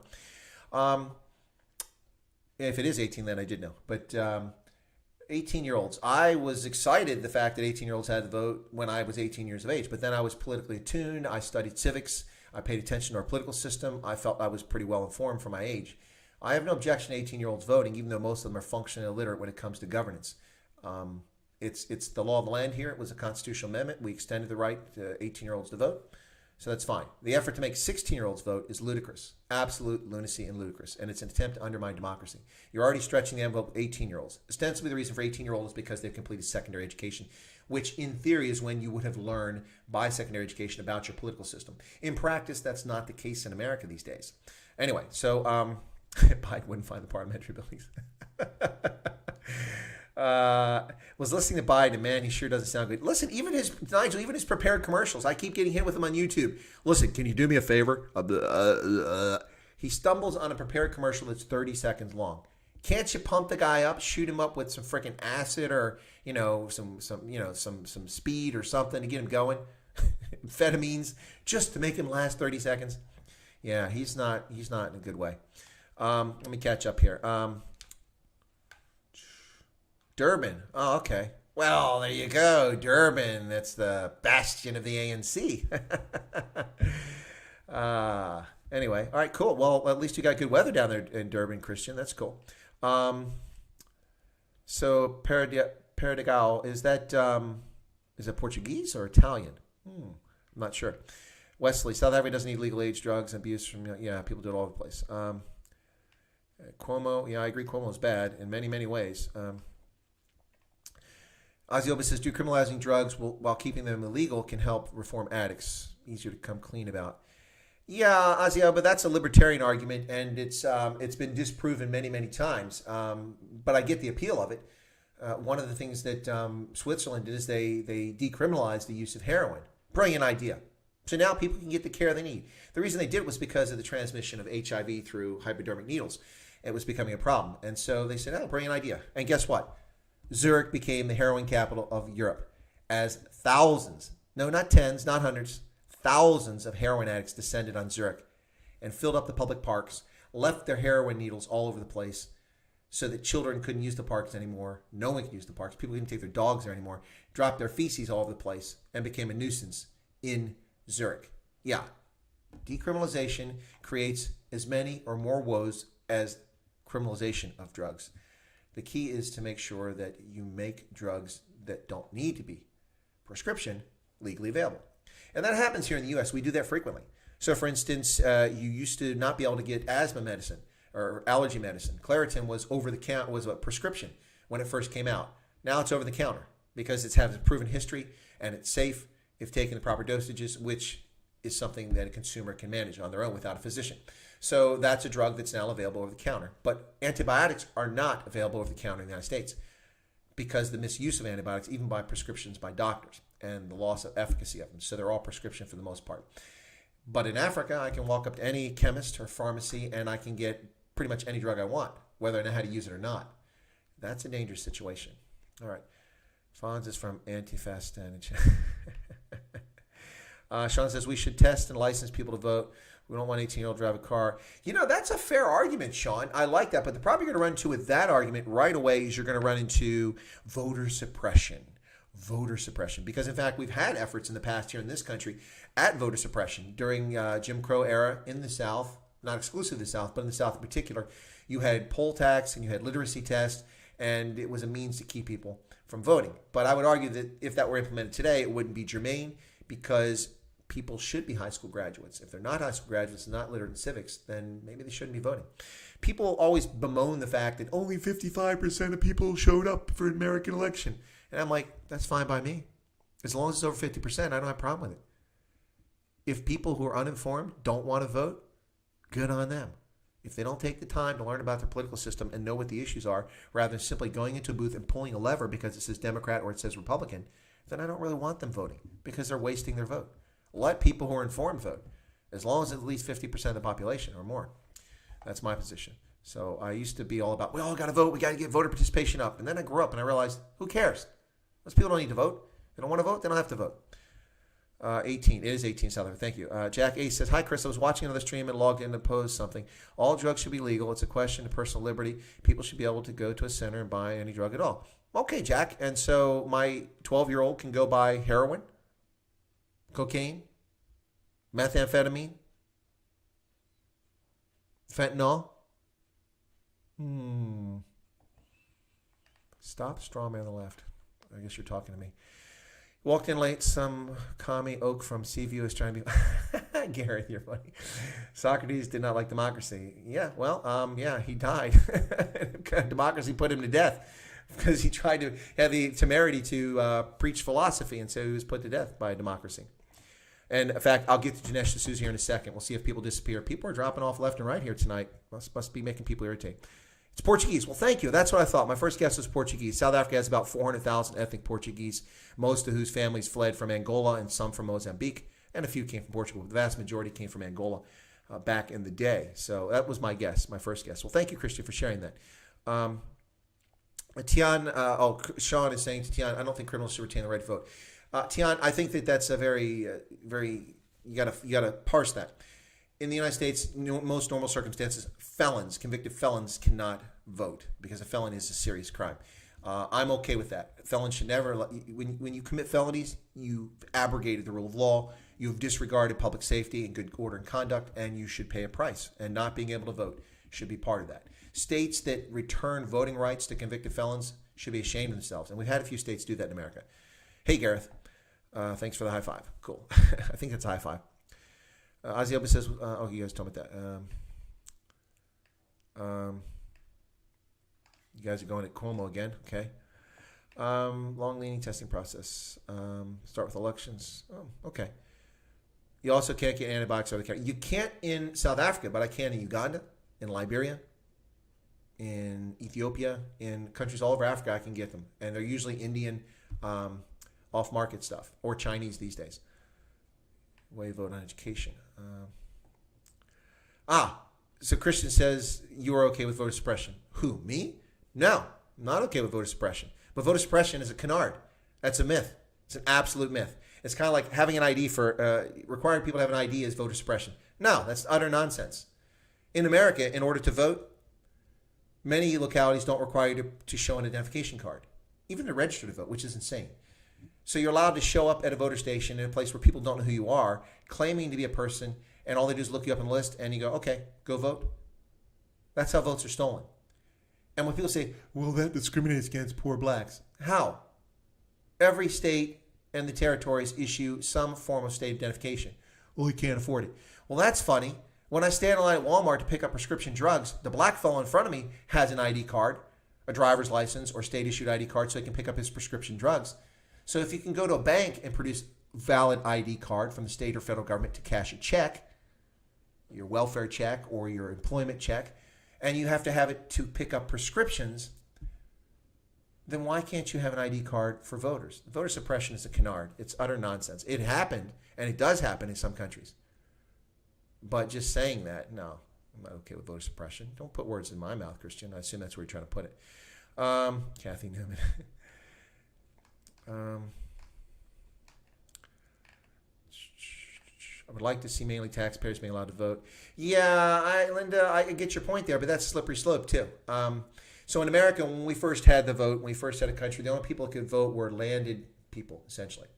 If it is 18, then I did know. But 18-year-olds. I was excited the fact that 18-year-olds had to vote when I was 18 years of age. But then I was politically attuned. I studied civics. I paid attention to our political system. I felt I was pretty well informed for my age. I have no objection to 18-year-olds voting, even though most of them are functionally illiterate when it comes to governance. It's the law of the land here. It was a constitutional amendment. We extended the right to 18-year-olds to vote. So that's fine. The effort to make 16-year-olds vote is ludicrous. Absolute lunacy and ludicrous. And it's an attempt to undermine democracy. You're already stretching the envelope with 18-year-olds. Ostensibly, the reason for 18-year-olds is because they've completed secondary education, which in theory is when you would have learned by secondary education about your political system. In practice, that's not the case in America these days. Anyway, so Biden wouldn't find the parliamentary buildings. Was listening to Biden, man, he sure doesn't sound good. Listen, even his prepared commercials, I keep getting hit with them on YouTube. Listen, can you do me a favor? He stumbles on a prepared commercial that's 30 seconds long. Can't you pump the guy up, shoot him up with some freaking acid or some speed or something to get him going? Amphetamines, just to make him last 30 seconds. Yeah, he's not in a good way. Let me catch up here. Durban. Oh, okay. Well, there you go. Durban. That's the bastion of the ANC. Anyway. All right, cool. Well, at least you got good weather down there in Durban, Christian. That's cool. So, Perdigao, is that Portuguese or Italian? I'm not sure. Wesley, South Africa doesn't need legal age drugs and abuse from, people do it all over the place. Cuomo, I agree Cuomo is bad in many, many ways. Ozzy says, decriminalizing drugs while keeping them illegal can help reform addicts. Easier to come clean about. Yeah, Ozzy, but that's a libertarian argument, and it's been disproven many, many times. But I get the appeal of it. One of the things that Switzerland did is they decriminalized the use of heroin. Brilliant idea. So now people can get the care they need. The reason they did it was because of the transmission of HIV through hypodermic needles. It was becoming a problem. And so they said, brilliant idea. And guess what? Zurich became the heroin capital of Europe as thousands, no, not tens, not hundreds, thousands of heroin addicts descended on Zurich and filled up the public parks, left their heroin needles all over the place so that children couldn't use the parks anymore. No one could use the parks. People couldn't take their dogs there anymore, dropped their feces all over the place and became a nuisance in Zurich. Yeah, decriminalization creates as many or more woes as criminalization of drugs. The key is to make sure that you make drugs that don't need to be prescription legally available. And that happens here in the U.S. We do that frequently. So, for instance, you used to not be able to get asthma medicine or allergy medicine. Claritin was over the counter, was a prescription when it first came out. Now it's over the counter because it has a proven history and it's safe if taken the proper dosages, which is something that a consumer can manage on their own without a physician. So that's a drug that's now available over the counter. But antibiotics are not available over the counter in the United States because the misuse of antibiotics, even by prescriptions by doctors, and the loss of efficacy of them. So they're all prescription for the most part. But in Africa, I can walk up to any chemist or pharmacy and I can get pretty much any drug I want, whether I know how to use it or not. That's a dangerous situation. All right. Fonz is from Antifastan. Sean says we should test and license people to vote. We don't want 18-year-old drive a car. That's a fair argument, Sean. I like that. But the problem you're going to run into with that argument right away is you're going to run into voter suppression. Voter suppression. Because, in fact, we've had efforts in the past here in this country at voter suppression. During Jim Crow era in the South, not exclusive to the South, but in the South in particular, you had poll tax and you had literacy tests, and it was a means to keep people from voting. But I would argue that if that were implemented today, it wouldn't be germane because people should be high school graduates. If they're not high school graduates and not literate in civics, then maybe they shouldn't be voting. People always bemoan the fact that only 55% of people showed up for an American election. And I'm like, that's fine by me. As long as it's over 50%, I don't have a problem with it. If people who are uninformed don't want to vote, good on them. If they don't take the time to learn about their political system and know what the issues are, rather than simply going into a booth and pulling a lever because it says Democrat or it says Republican, then I don't really want them voting because they're wasting their vote. Let people who are informed vote, as long as it's at least 50% of the population or more. That's my position. So I used to be all about, we all got to vote. We got to get voter participation up. And then I grew up and I realized, who cares? Most people don't need to vote. They don't want to vote. They don't have to vote. 18. It is 18, South Africa. Thank you. Jack Ace says, hi, Chris. I was watching another stream and logged in to pose something. All drugs should be legal. It's a question of personal liberty. People should be able to go to a center and buy any drug at all. Okay, Jack. And so my 12-year-old can go buy heroin, cocaine, methamphetamine, fentanyl. Stop, straw man on the left. I guess you're talking to me. Walked in late. Some commie oak from Seaview is trying to be... Gareth, you're funny. Socrates did not like democracy. Yeah, well, he died. Democracy put him to death because he tried to have the temerity to preach philosophy, and so he was put to death by democracy. And in fact, I'll get to Dinesh D'Souza here in a second. We'll see if people disappear. People are dropping off left and right here tonight. Must be making people irritate. It's Portuguese. Well, thank you. That's what I thought. My first guess was Portuguese. South Africa has about 400,000 ethnic Portuguese, most of whose families fled from Angola and some from Mozambique, and a few came from Portugal. But the vast majority came from Angola back in the day. So that was my guess, my first guess. Well, thank you, Christian, for sharing that. Sean is saying to Tian, I don't think criminals should retain the right to vote. Tian, I think that's a very, you gotta parse that. In the United States, most normal circumstances, convicted felons cannot vote because a felon is a serious crime. I'm okay with that. Felons should never, when you commit felonies, you've abrogated the rule of law, you've disregarded public safety and good order and conduct, and you should pay a price. And not being able to vote should be part of that. States that return voting rights to convicted felons should be ashamed of themselves. And we've had a few states do that in America. Hey, Gareth. Thanks for the high five. Cool. I think that's a high five. Ozzy Oba says, you guys told me that. You guys are going at Cuomo again. Okay. Long-leaning testing process. Start with elections. Oh, okay. You also can't get antibiotics over the counter. You can't in South Africa, but I can in Uganda, in Liberia, in Ethiopia, in countries all over Africa. I can get them. And they're usually Indian off-market stuff or Chinese these days. Way to vote on education. So Christian says you are okay with voter suppression. Who, me? No, I'm not okay with voter suppression. But voter suppression is a canard. That's a myth. It's an absolute myth. It's kind of like having an ID for requiring people to have an ID is voter suppression. No, that's utter nonsense. In America, in order to vote, many localities don't require you to show an identification card, even to register to vote, which is insane. So you're allowed to show up at a voter station in a place where people don't know who you are, claiming to be a person, and all they do is look you up on the list, and you go, okay, go vote. That's how votes are stolen. And when people say, well, that discriminates against poor blacks. How? Every state and the territories issue some form of state identification. Well, you can't afford it. Well, that's funny. When I stand in line at Walmart to pick up prescription drugs, the black fellow in front of me has an ID card, a driver's license, or state-issued ID card so he can pick up his prescription drugs. So if you can go to a bank and produce valid ID card from the state or federal government to cash a check, your welfare check or your employment check, and you have to have it to pick up prescriptions, then why can't you have an ID card for voters? Voter suppression is a canard. It's utter nonsense. It happened, and it does happen in some countries. But just saying that, no, I'm not okay with voter suppression. Don't put words in my mouth, Christian. I assume that's where you're trying to put it. Kathy Newman. I would like to see mainly taxpayers being allowed to vote. Yeah, Linda, I get your point there, but that's a slippery slope too. So in America, when we first had the vote, when we first had a country, the only people that could vote were landed people, essentially.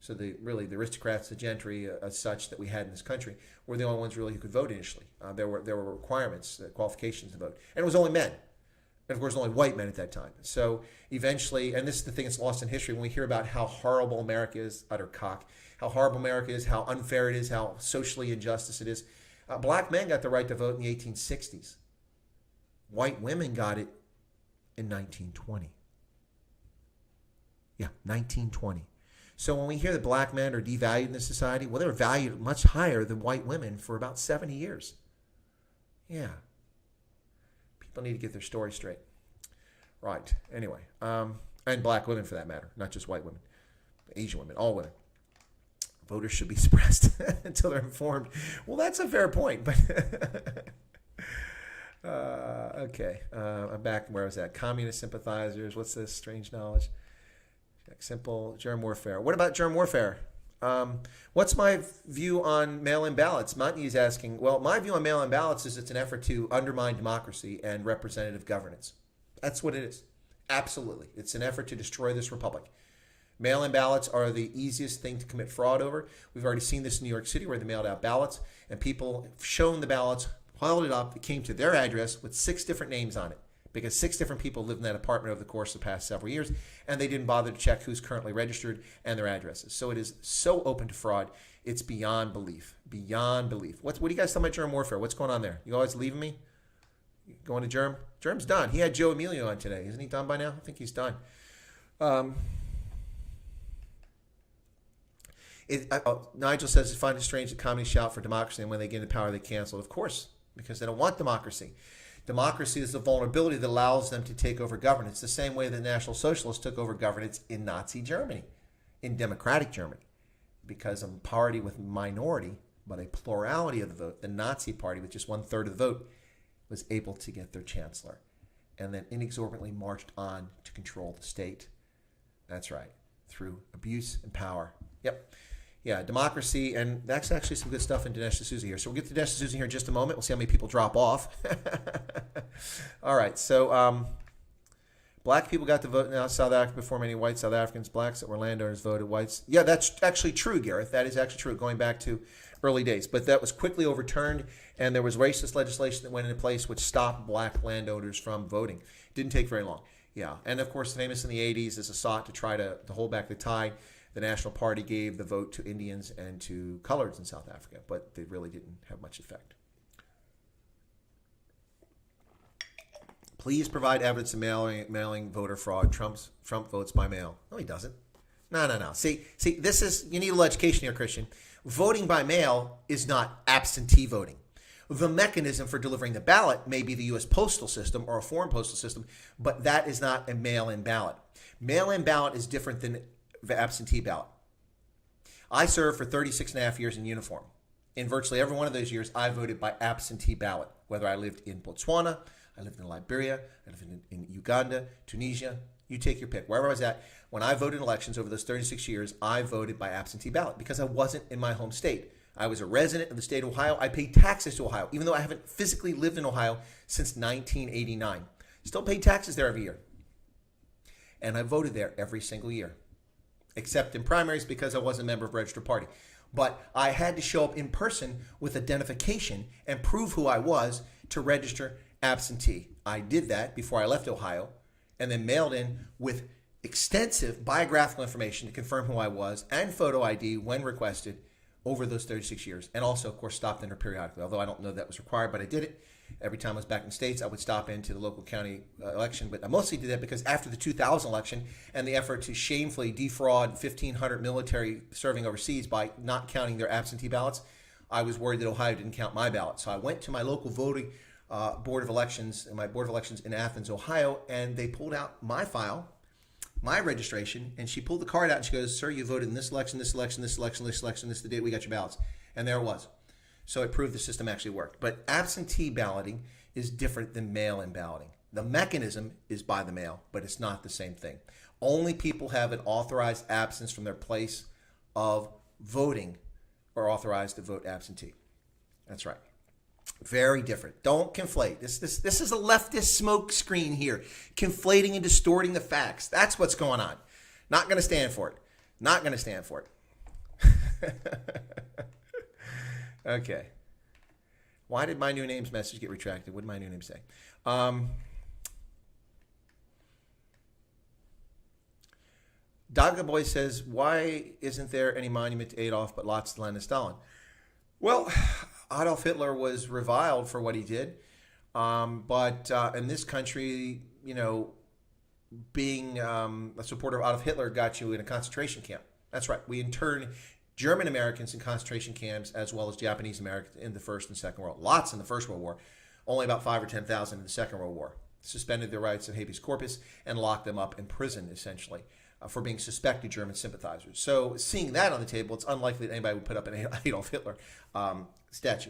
So the aristocrats, the gentry, as such that we had in this country, were the only ones really who could vote initially. There were requirements, qualifications to vote, and it was only men. And of course, only white men at that time. So eventually, and this is the thing that's lost in history, when we hear about how horrible America is, utter cock, how horrible America is, how unfair it is, how socially injustice it is. Black men got the right to vote in the 1860s. White women got it in 1920. Yeah, 1920. So when we hear that black men are devalued in this society, well, they were valued much higher than white women for about 70 years. Yeah. People need to get their story straight. Right. Anyway. And black women for that matter, not just white women. Asian women, all women. Voters should be suppressed until they're informed. Well, that's a fair point, but okay. I'm back where I was at. Communist sympathizers. What's this? Strange knowledge. Simple germ warfare. What about germ warfare? What's my view on mail-in ballots? Monty is asking. Well, my view on mail-in ballots is it's an effort to undermine democracy and representative governance. That's what it is. Absolutely. It's an effort to destroy this republic. Mail-in ballots are the easiest thing to commit fraud over. We've already seen this in New York City where they mailed out ballots and people shown the ballots, piled it up, it came to their address with 6 different names on it because 6 different people lived in that apartment over the course of the past several years and they didn't bother to check who's currently registered and their addresses. So it is so open to fraud. It's beyond belief. Beyond belief. What do you guys tell about germ warfare? What's going on there? You always leaving me? Going to Germ? Germ's done. He had Joe Emilio on today. Isn't he done by now? I think he's done. Nigel says, I find it strange that communists shout for democracy and when they get into power, they cancel it. Of course, because they don't want democracy. Democracy is the vulnerability that allows them to take over governance, the same way the National Socialists took over governance in Nazi Germany, in democratic Germany. Because a party with minority, but a plurality of the vote, the Nazi party with just 1/3 of the vote, was able to get their chancellor and then inexorably marched on to control the state. That's right, through abuse and power. Yep. Yeah, democracy, and that's actually some good stuff in Dinesh D'Souza here. So we'll get to Dinesh D'Souza here in just a moment. We'll see how many people drop off. All right, so black people got to vote now in South Africa before many white South Africans. Blacks that were landowners voted whites. Yeah, that's actually true, Gareth. That is actually true, going back to early days. But that was quickly overturned, and there was racist legislation that went into place which stopped black landowners from voting. It didn't take very long. Yeah, and of course, famous in the 80s as a sought to try to hold back the tide. The National Party gave the vote to Indians and to coloreds in South Africa, but they really didn't have much effect. Please provide evidence of mailing voter fraud. Trump votes by mail. No, he doesn't. No. See, this is, you need a little education here, Christian. Voting by mail is not absentee voting. The mechanism for delivering the ballot may be the U.S. postal system or a foreign postal system, but that is not a mail-in ballot. Mail-in ballot is different than the absentee ballot. I served for 36 and a half years in uniform. In virtually every one of those years, I voted by absentee ballot, whether I lived in Botswana, I lived in Liberia, I lived in Uganda, Tunisia, you take your pick. Wherever I was at, when I voted in elections over those 36 years, I voted by absentee ballot because I wasn't in my home state. I was a resident of the state of Ohio. I paid taxes to Ohio, even though I haven't physically lived in Ohio since 1989. Still paid taxes there every year. And I voted there every single year, except in primaries because I wasn't a member of a registered party. But I had to show up in person with identification and prove who I was to register absentee. I did that before I left Ohio and then mailed in with extensive biographical information to confirm who I was and photo ID when requested over those 36 years. And also, of course, stopped in her periodically, although I don't know that was required, but I did it. Every time I was back in the States, I would stop into the local county election. But I mostly did that because after the 2000 election and the effort to shamefully defraud 1,500 military serving overseas by not counting their absentee ballots, I was worried that Ohio didn't count my ballot. So I went to my local voting board of elections, my board of elections in Athens, Ohio, and they pulled out my file, my registration, and she pulled the card out and she goes, "Sir, you voted in this election, this election, this election, this election, this is the date we got your ballots." And there it was. So it proved the system actually worked. But absentee balloting is different than mail-in balloting. The mechanism is by the mail, but it's not the same thing. Only people have an authorized absence from their place of voting are authorized to vote absentee. That's right. Very different. Don't conflate. This is a leftist smoke screen here, conflating and distorting the facts. That's what's going on. Not going to stand for it. Not going to stand for it. Okay. Why did my new name's message get retracted? What did my new name say? Daga Boy says, why isn't there any monument to Adolf but lots to Lenin and Stalin? Well, Adolf Hitler was reviled for what he did. But in this country, being a supporter of Adolf Hitler got you in a concentration camp. That's right. We interned German Americans in concentration camps as well as Japanese Americans in the First and Second World. Lots in the First World War. Only about 5,000 or 10,000 in the Second World War. Suspended their rights of habeas corpus and locked them up in prison, essentially, for being suspected German sympathizers. So seeing that on the table, it's unlikely that anybody would put up an Adolf Hitler statue.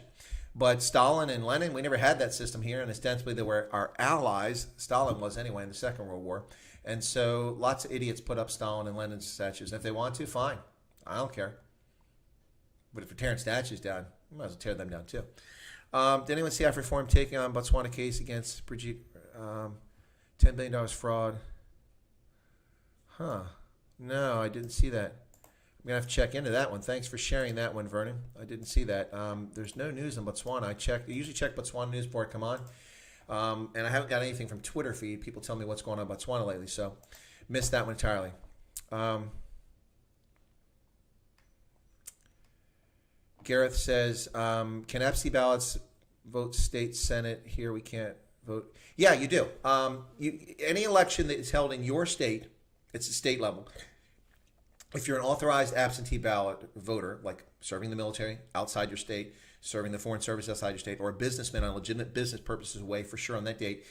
But Stalin and Lenin, we never had that system here, and ostensibly they were our allies. Stalin was anyway in the Second World War. And so lots of idiots put up Stalin and Lenin's statues. And if they want to, fine. I don't care. But if we're tearing statues down, we might as well tear them down too. Did anyone see Afro Reform taking on Botswana case against Brigitte? $10 billion fraud. Huh. No, I didn't see that. I'm going to have to check into that one. Thanks for sharing that one, Vernon. I didn't see that. There's no news on Botswana. I usually check Botswana News before I come on. And I haven't got anything from Twitter feed. People tell me what's going on in Botswana lately, so missed that one entirely. Gareth says, can absentee ballots vote state senate? Here we can't vote. Yeah, you do. Any election that is held in your state, it's a state level. If you're an authorized absentee ballot voter, like serving the military outside your state, serving the foreign service outside your state, or a businessman on legitimate business purposes away for sure on that date,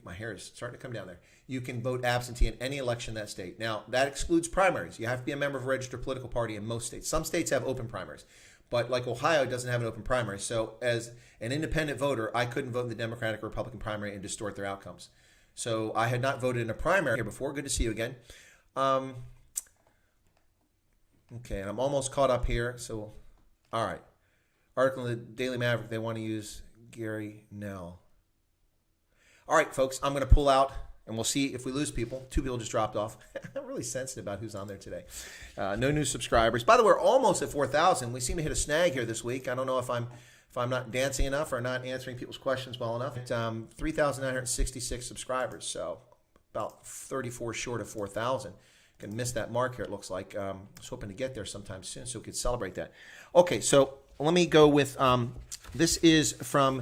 my hair is starting to come down there. You can vote absentee in any election in that state. Now, that excludes primaries. You have to be a member of a registered political party in most states. Some states have open primaries. But like Ohio doesn't have an open primary. So as an independent voter, I couldn't vote in the Democratic or Republican primary and distort their outcomes. So I had not voted in a primary here before. Good to see you again. Okay, and I'm almost caught up here. So, all right. Article in the Daily Maverick, they want to use Gary Nell. All right, folks, I'm going to pull out. And we'll see if we lose people. 2 people just dropped off. I'm really sensitive about who's on there today. No new subscribers. By the way, we're almost at 4,000. We seem to hit a snag here this week. I don't know if I'm not dancing enough or not answering people's questions well enough. 3,966 subscribers, so about 34 short of 4,000. Can miss that mark here, it looks like. I was hoping to get there sometime soon so we could celebrate that. Okay, so let me go with, this is from...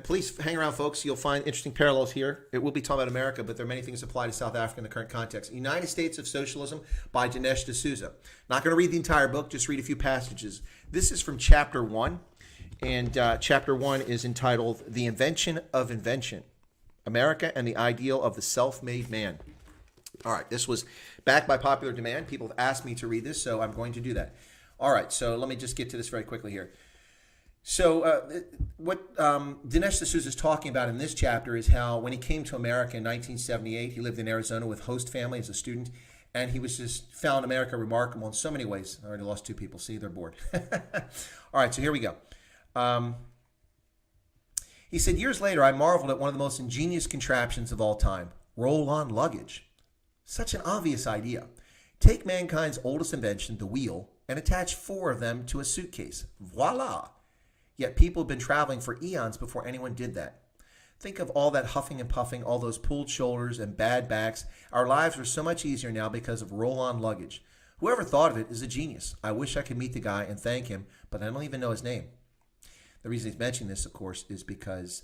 please hang around, folks. You'll find interesting parallels here. It will be talking about America, but there are many things that apply to South Africa in the current context. United States of Socialism by Dinesh D'Souza. Not going to read the entire book, just read a few passages. This is from Chapter 1, and Chapter 1 is entitled The Invention of Invention, America and the Ideal of the Self-Made Man. All right, this was backed by popular demand. People have asked me to read this, so I'm going to do that. All right, so let me just get to this very quickly here. So what Dinesh D'Souza is talking about in this chapter is how when he came to America in 1978, he lived in Arizona with host family as a student, and he was just found America remarkable in so many ways. I already lost 2 people. See, they're bored. All right, so here we go. He said, years later, I marveled at one of the most ingenious contraptions of all time, roll-on luggage. Such an obvious idea. Take mankind's oldest invention, the wheel, and attach 4 of them to a suitcase. Voila! Yet people have been traveling for eons before anyone did that. Think of all that huffing and puffing, all those pulled shoulders and bad backs. Our lives are so much easier now because of roll-on luggage. Whoever thought of it is a genius. I wish I could meet the guy and thank him, but I don't even know his name. The reason he's mentioning this, of course, is because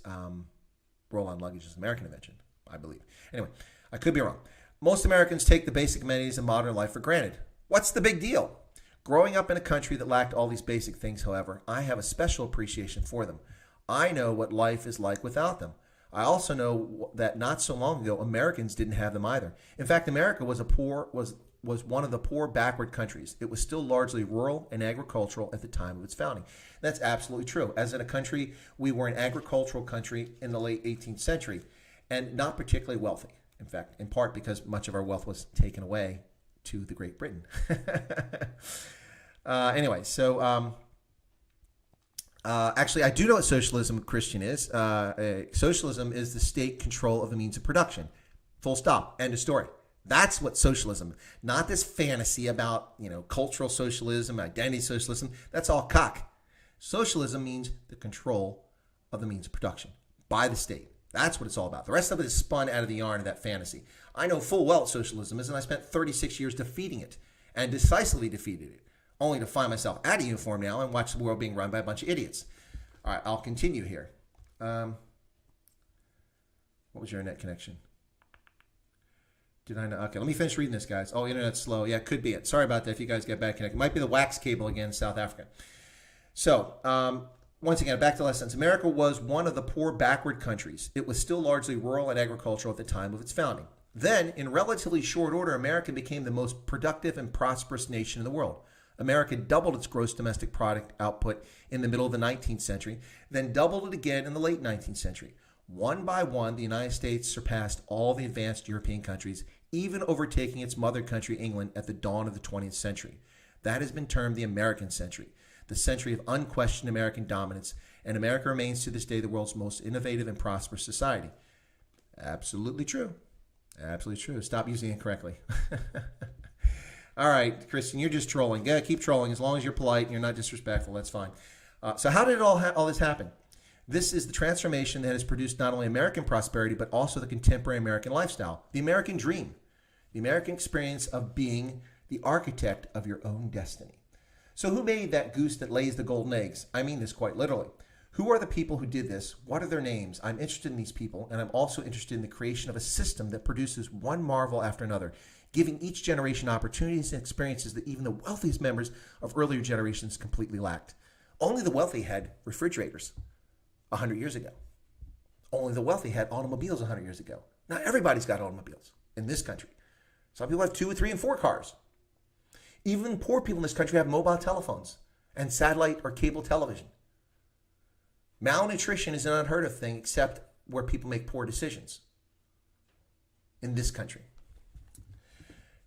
roll-on luggage is an American invention, I believe. Anyway, I could be wrong. Most Americans take the basic amenities of modern life for granted. What's the big deal? Growing up in a country that lacked all these basic things, however, I have a special appreciation for them. I know what life is like without them. I also know that not so long ago, Americans didn't have them either. In fact, America was one of the poor, backward countries. It was still largely rural and agricultural at the time of its founding. That's absolutely true. As in a country, we were an agricultural country in the late 18th century and not particularly wealthy. In fact, in part because much of our wealth was taken away to the Great Britain. Actually, I do know what socialism, Christian, is. Socialism is the state control of the means of production. Full stop. End of story. That's what socialism, not this fantasy about, cultural socialism, identity socialism. That's all cock. Socialism means the control of the means of production by the state. That's what it's all about. The rest of it is spun out of the yarn of that fantasy. I know full well what socialism is, and I spent 36 years defeating it and decisively defeated it, only to find myself out of uniform now and watch the world being run by a bunch of idiots. All right, I'll continue here. What was your internet connection? Did I know? Okay, let me finish reading this, guys. Oh, internet's slow. Yeah, it could be it. Sorry about that if you guys get bad connection. It might be the wax cable again in South Africa. So, once again, back to lessons. America was one of the poor, backward countries. It was still largely rural and agricultural at the time of its founding. Then, in relatively short order, America became the most productive and prosperous nation in the world. America doubled its gross domestic product output in the middle of the 19th century, then doubled it again in the late 19th century. One by one, the United States surpassed all the advanced European countries, even overtaking its mother country, England, at the dawn of the 20th century. That has been termed the American century, the century of unquestioned American dominance, and America remains to this day the world's most innovative and prosperous society. Absolutely true. Absolutely true. Stop using it incorrectly. All right, Kristen, you're just trolling. Yeah, keep trolling. As long as you're polite and you're not disrespectful, that's fine. So how did all this happen? This is the transformation that has produced not only American prosperity, but also the contemporary American lifestyle, the American dream, the American experience of being the architect of your own destiny. So who made that goose that lays the golden eggs? I mean this quite literally. Who are the people who did this? What are their names? I'm interested in these people, and I'm also interested in the creation of a system that produces one marvel after another, giving each generation opportunities and experiences that even the wealthiest members of earlier generations completely lacked. Only the wealthy had refrigerators 100 years ago. Only the wealthy had automobiles 100 years ago. Not everybody's got automobiles in this country. Some people have 2 or 3 and 4 cars. Even poor people in this country have mobile telephones and satellite or cable television. Malnutrition is an unheard of thing except where people make poor decisions in this country.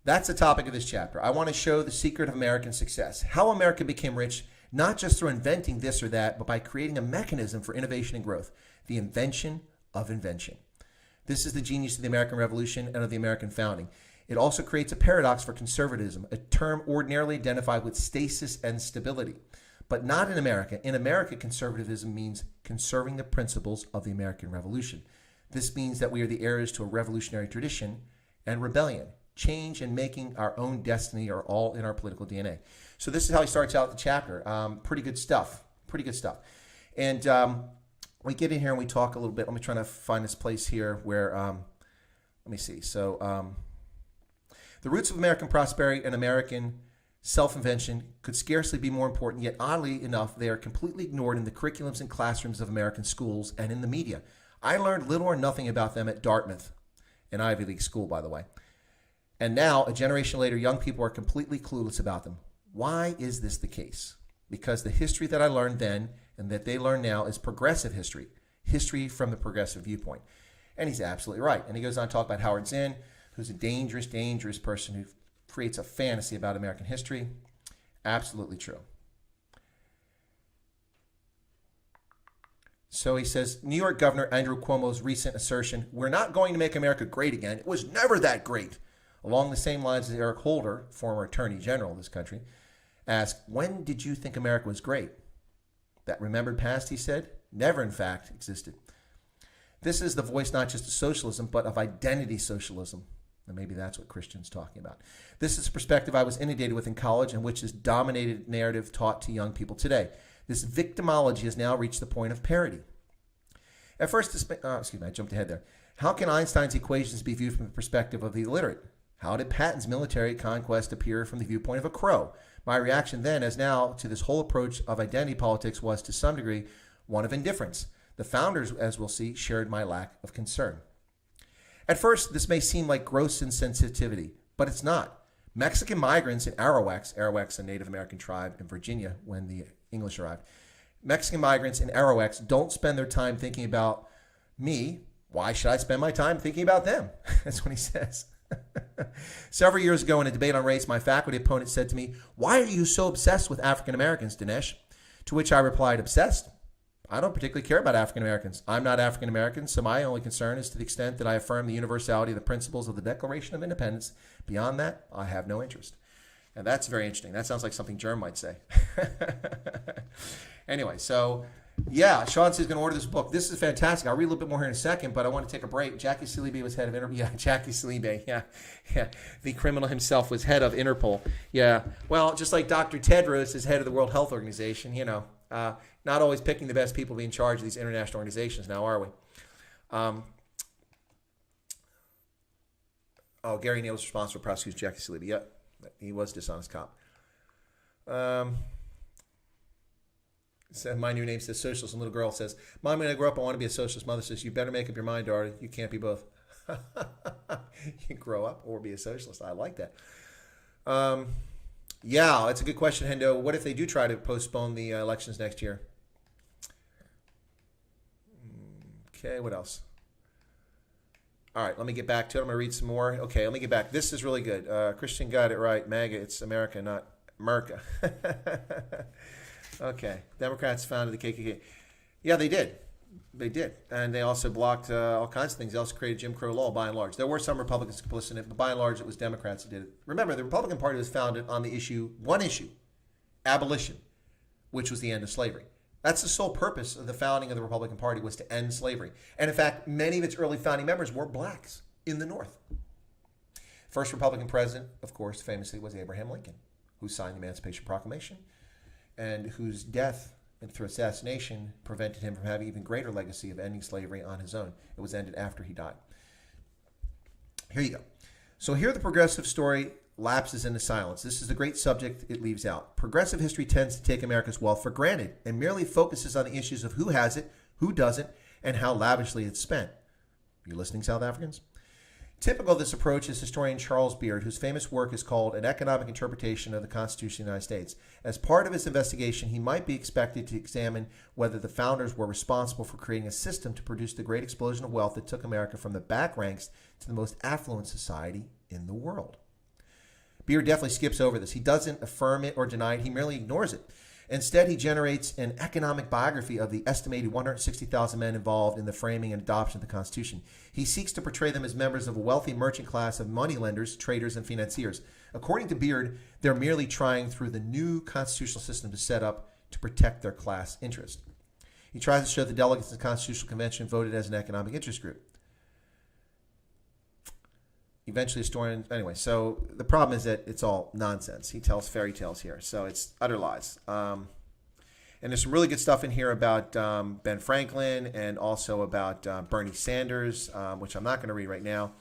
That's the topic of this chapter. I want to show the secret of American success, how America became rich, not just through inventing this or that, but by creating a mechanism for innovation and growth, the invention of invention. This is the genius of the American Revolution and of the American founding. It also creates a paradox for conservatism, a term ordinarily identified with stasis and stability. But not in America. In America, conservatism means conserving the principles of the American Revolution. This means that we are the heirs to a revolutionary tradition and rebellion. Change and making our own destiny are all in our political DNA. So this is how he starts out the chapter. Pretty good stuff. Pretty good stuff. And we get in here and we talk a little bit. Let me try to find this place here where, let me see. So the roots of American prosperity and American self-invention could scarcely be more important, yet oddly enough, they are completely ignored in the curriculums and classrooms of American schools and in the media. I learned little or nothing about them at Dartmouth, an Ivy League school, by the way. And now, a generation later, young people are completely clueless about them. Why is this the case? Because the history that I learned then and that they learn now is progressive history, history from the progressive viewpoint. And he's absolutely right. And he goes on to talk about Howard Zinn, who's a dangerous, dangerous person who creates a fantasy about American history. Absolutely true. So he says, New York Governor Andrew Cuomo's recent assertion, "We're not going to make America great again. It was never that great." Along the same lines as Eric Holder, former Attorney General of this country, asked, "When did you think America was great?" That remembered past, he said, never in fact existed. This is the voice not just of socialism, but of identity socialism. And maybe that's what Christian's talking about. This is a perspective I was inundated with in college and which is dominated narrative taught to young people today. This victimology has now reached the point of parody. At first, I jumped ahead there. How can Einstein's equations be viewed from the perspective of the illiterate? How did Patton's military conquest appear from the viewpoint of a crow? My reaction then, as now, to this whole approach of identity politics was, to some degree, one of indifference. The founders, as we'll see, shared my lack of concern. At first, this may seem like gross insensitivity, but it's not. Mexican migrants in Arawaks, a Native American tribe in Virginia when the English arrived, Mexican migrants in Arawaks don't spend their time thinking about me. Why should I spend my time thinking about them? That's what he says. Several years ago in a debate on race, my faculty opponent said to me, "Why are you so obsessed with African Americans, Dinesh?" To which I replied, "Obsessed? I don't particularly care about African Americans. I'm not African American, so my only concern is to the extent that I affirm the universality of the principles of the Declaration of Independence. Beyond that, I have no interest." And that's very interesting. That sounds like something Germ might say. Anyway, so yeah, Sean says he's going to order this book. This is fantastic. I'll read a little bit more here in a second, but I want to take a break. Jackie Saliba was head of Interpol. Yeah, Jackie Saliba. Yeah. The criminal himself was head of Interpol. Yeah. Well, just like Dr. Tedros is head of the World Health Organization, not always picking the best people to be in charge of these international organizations now, are we? Gary Neal was responsible for prosecuting Jackie Saliba. Yep, he was a dishonest cop. So my new name says socialist, and little girl says, "Mom, when I grow up, I want to be a socialist." Mother says, "You better make up your mind, daughter. You can't be both." You grow up or be a socialist. I like that. Yeah, that's a good question, Hendo. What if they do try to postpone the elections next year? Okay, what else? All right, let me get back to it. I'm going to read some more. Okay, let me get back. This is really good. Christian got it right. MAGA, it's America, not America. Okay, Democrats founded the KKK. Yeah, they did. They did. And they also blocked all kinds of things. They also created Jim Crow law, by and large. There were some Republicans complicit in it, but by and large, it was Democrats that did it. Remember, the Republican Party was founded on the one issue, abolition, which was the end of slavery. That's the sole purpose of the founding of the Republican Party, was to end slavery. And in fact, many of its early founding members were blacks in the North. First Republican president, of course, famously was Abraham Lincoln, who signed the Emancipation Proclamation and whose death and through assassination prevented him from having even greater legacy of ending slavery on his own. It was ended after he died. Here you go. So here the progressive story lapses into silence. This is the great subject it leaves out. Progressive history tends to take America's wealth for granted and merely focuses on the issues of who has it, who doesn't, and how lavishly it's spent. You listening, South Africans? Typical of this approach is historian Charles Beard, whose famous work is called An Economic Interpretation of the Constitution of the United States. As part of his investigation, he might be expected to examine whether the founders were responsible for creating a system to produce the great explosion of wealth that took America from the back ranks to the most affluent society in the world. Beard definitely skips over this. He doesn't affirm it or deny it. He merely ignores it. Instead, he generates an economic biography of the estimated 160,000 men involved in the framing and adoption of the Constitution. He seeks to portray them as members of a wealthy merchant class of moneylenders, traders, and financiers. According to Beard, they're merely trying through the new constitutional system to set up to protect their class interest. He tries to show the delegates of the Constitutional Convention voted as an economic interest group. Eventually, anyway, so the problem is that it's all nonsense. He tells fairy tales here, so it's utter lies. And there's some really good stuff in here about Ben Franklin and also about Bernie Sanders, which I'm not going to read right now.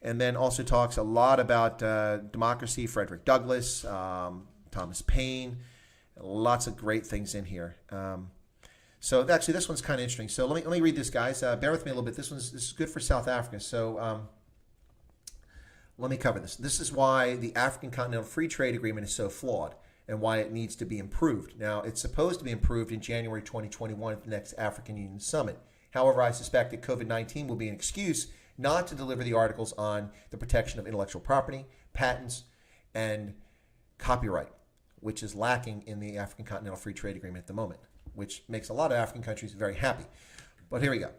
And then also talks a lot about democracy, Frederick Douglass, Thomas Paine, lots of great things in here. So actually, this one's kind of interesting. So let me read this, guys. Bear with me a little bit. This is good for South Africa. So let me cover this. This is why the African Continental Free Trade Agreement is so flawed and why it needs to be improved. Now, it's supposed to be improved in January 2021 at the next African Union Summit. However, I suspect that COVID-19 will be an excuse not to deliver the articles on the protection of intellectual property, patents, and copyright, which is lacking in the African Continental Free Trade Agreement at the moment, which makes a lot of African countries very happy. But here we go.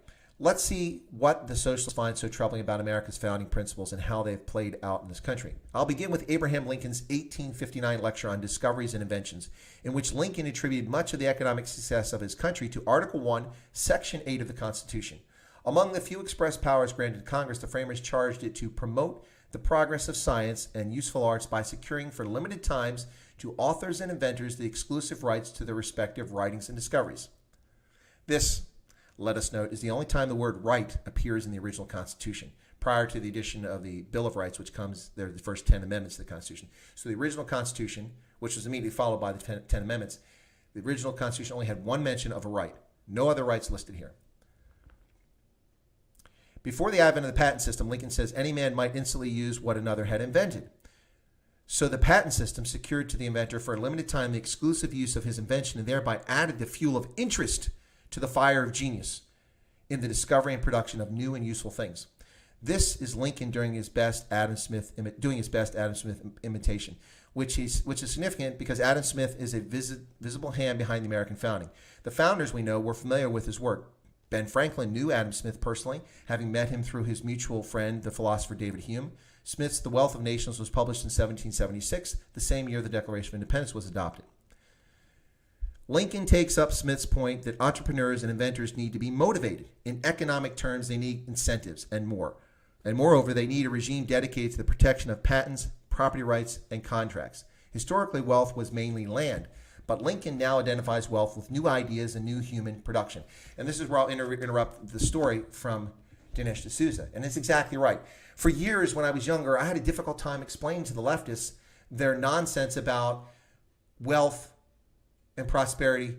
Let's see what the socialists find so troubling about America's founding principles and how they've played out in this country. I'll begin with Abraham Lincoln's 1859 lecture on discoveries and inventions, in which Lincoln attributed much of the economic success of his country to Article 1, Section 8 of the Constitution. Among the few express powers granted Congress, the framers charged it to promote the progress of science and useful arts by securing for limited times to authors and inventors the exclusive rights to their respective writings and discoveries. This, let us note, is the only time the word right appears in the original Constitution, prior to the addition of the Bill of Rights, which comes, there are the first 10 amendments to the Constitution. So the original Constitution, which was immediately followed by the 10 amendments, the original Constitution only had one mention of a right. No other rights listed here. Before the advent of the patent system, Lincoln says any man might instantly use what another had invented. So the patent system secured to the inventor for a limited time the exclusive use of his invention and thereby added the fuel of interest to the fire of genius in the discovery and production of new and useful things. This is Lincoln doing his best Adam Smith imitation, which is significant because Adam Smith is a visible hand behind the American founding. The founders, we know, were familiar with his work. Ben Franklin knew Adam Smith personally, having met him through his mutual friend, the philosopher David Hume. Smith's The Wealth of Nations was published in 1776, the same year the Declaration of Independence was adopted. Lincoln takes up Smith's point that entrepreneurs and inventors need to be motivated. In economic terms, they need incentives and more. And moreover, they need a regime dedicated to the protection of patents, property rights, and contracts. Historically, wealth was mainly land, but Lincoln now identifies wealth with new ideas and new human production. And this is where I'll interrupt the story from Dinesh D'Souza. And it's exactly right. For years, when I was younger, I had a difficult time explaining to the leftists their nonsense about wealth and prosperity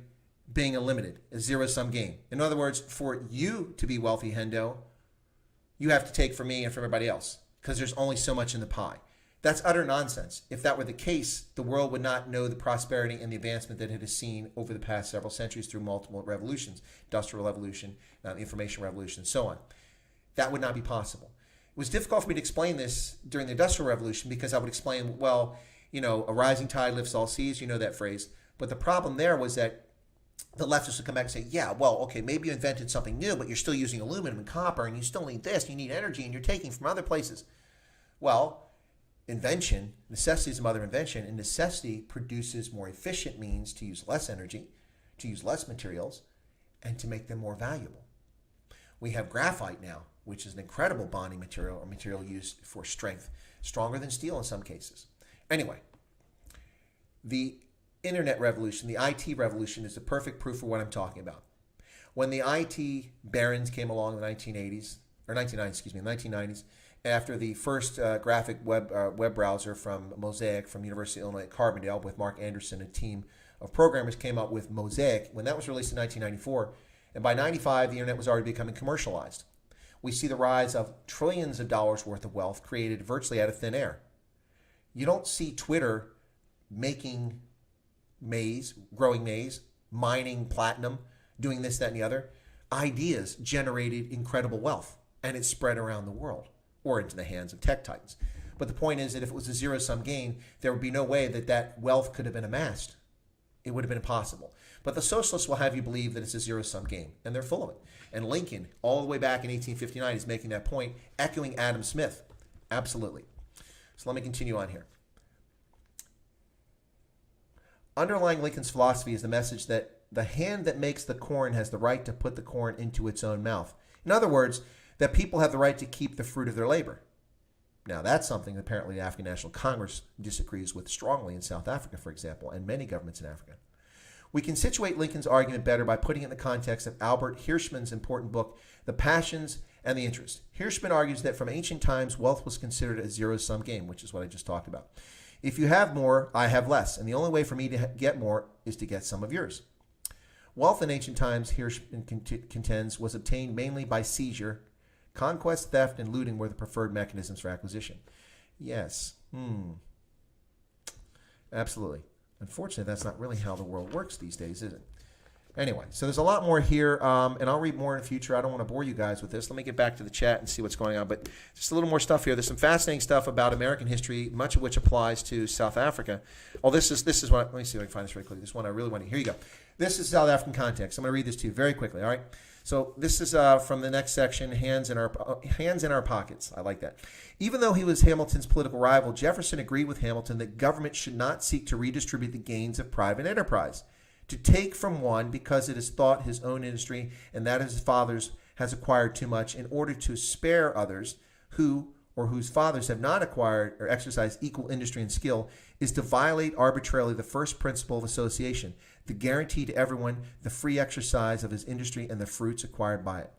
being unlimited, a zero-sum game. In other words, for you to be wealthy, Hendo, you have to take from me and from everybody else because there's only so much in the pie. That's utter nonsense. If that were the case, the world would not know the prosperity and the advancement that it has seen over the past several centuries through multiple revolutions, Industrial Revolution, the Information Revolution, and so on. That would not be possible. It was difficult for me to explain this during the Industrial Revolution because I would explain, well, a rising tide lifts all seas, you know that phrase. But the problem there was that the leftists would come back and say, yeah, well, okay, maybe you invented something new, but you're still using aluminum and copper, and you still need this, you need energy, and you're taking from other places. Well, invention, necessity is the mother of invention, and necessity produces more efficient means to use less energy, to use less materials, and to make them more valuable. We have graphite now, which is an incredible bonding material, or material used for strength, stronger than steel in some cases. Anyway, the internet revolution, the IT revolution, is the perfect proof for what I'm talking about. When the IT barons came along in the 1990s, after the first graphic web browser from Mosaic from University of Illinois at Carbondale with Mark Anderson, a team of programmers came up with Mosaic, when that was released in 1994, and by 95 the internet was already becoming commercialized. We see the rise of trillions of dollars worth of wealth created virtually out of thin air. You don't see Twitter making maize, growing maize, mining platinum, doing this, that, and the other. Ideas generated incredible wealth, and it spread around the world or into the hands of tech titans. But the point is that if it was a zero-sum game, there would be no way that that wealth could have been amassed. It would have been impossible. But the socialists will have you believe that it's a zero-sum game, and they're full of it. And Lincoln, all the way back in 1859, is making that point, echoing Adam Smith. Absolutely. So let me continue on here. Underlying Lincoln's philosophy is the message that the hand that makes the corn has the right to put the corn into its own mouth. In other words, that people have the right to keep the fruit of their labor. Now, that's something apparently the African National Congress disagrees with strongly in South Africa, for example, and many governments in Africa. We can situate Lincoln's argument better by putting it in the context of Albert Hirschman's important book, The Passions and the Interest. Hirschman argues that from ancient times, wealth was considered a zero-sum game, which is what I just talked about. If you have more, I have less, and the only way for me to get more is to get some of yours. Wealth in ancient times, Hirschman contends, was obtained mainly by seizure. Conquest, theft, and looting were the preferred mechanisms for acquisition. Yes. Absolutely. Unfortunately, that's not really how the world works these days, is it? Anyway, so there's a lot more here, and I'll read more in the future. I don't want to bore you guys with this. Let me get back to the chat and see what's going on. But just a little more stuff here. There's some fascinating stuff about American history, much of which applies to South Africa. Oh, this is what, let me see if I can find this really quickly. This one I really want to, here you go. This is South African context. I'm going to read this to you very quickly, all right? So this is from the next section, hands in our pockets. I like that. Even though he was Hamilton's political rival, Jefferson agreed with Hamilton that government should not seek to redistribute the gains of private enterprise. To take from one because it is thought his own industry and that of his father's has acquired too much in order to spare others who or whose fathers have not acquired or exercised equal industry and skill is to violate arbitrarily the first principle of association, the guarantee to everyone the free exercise of his industry and the fruits acquired by it.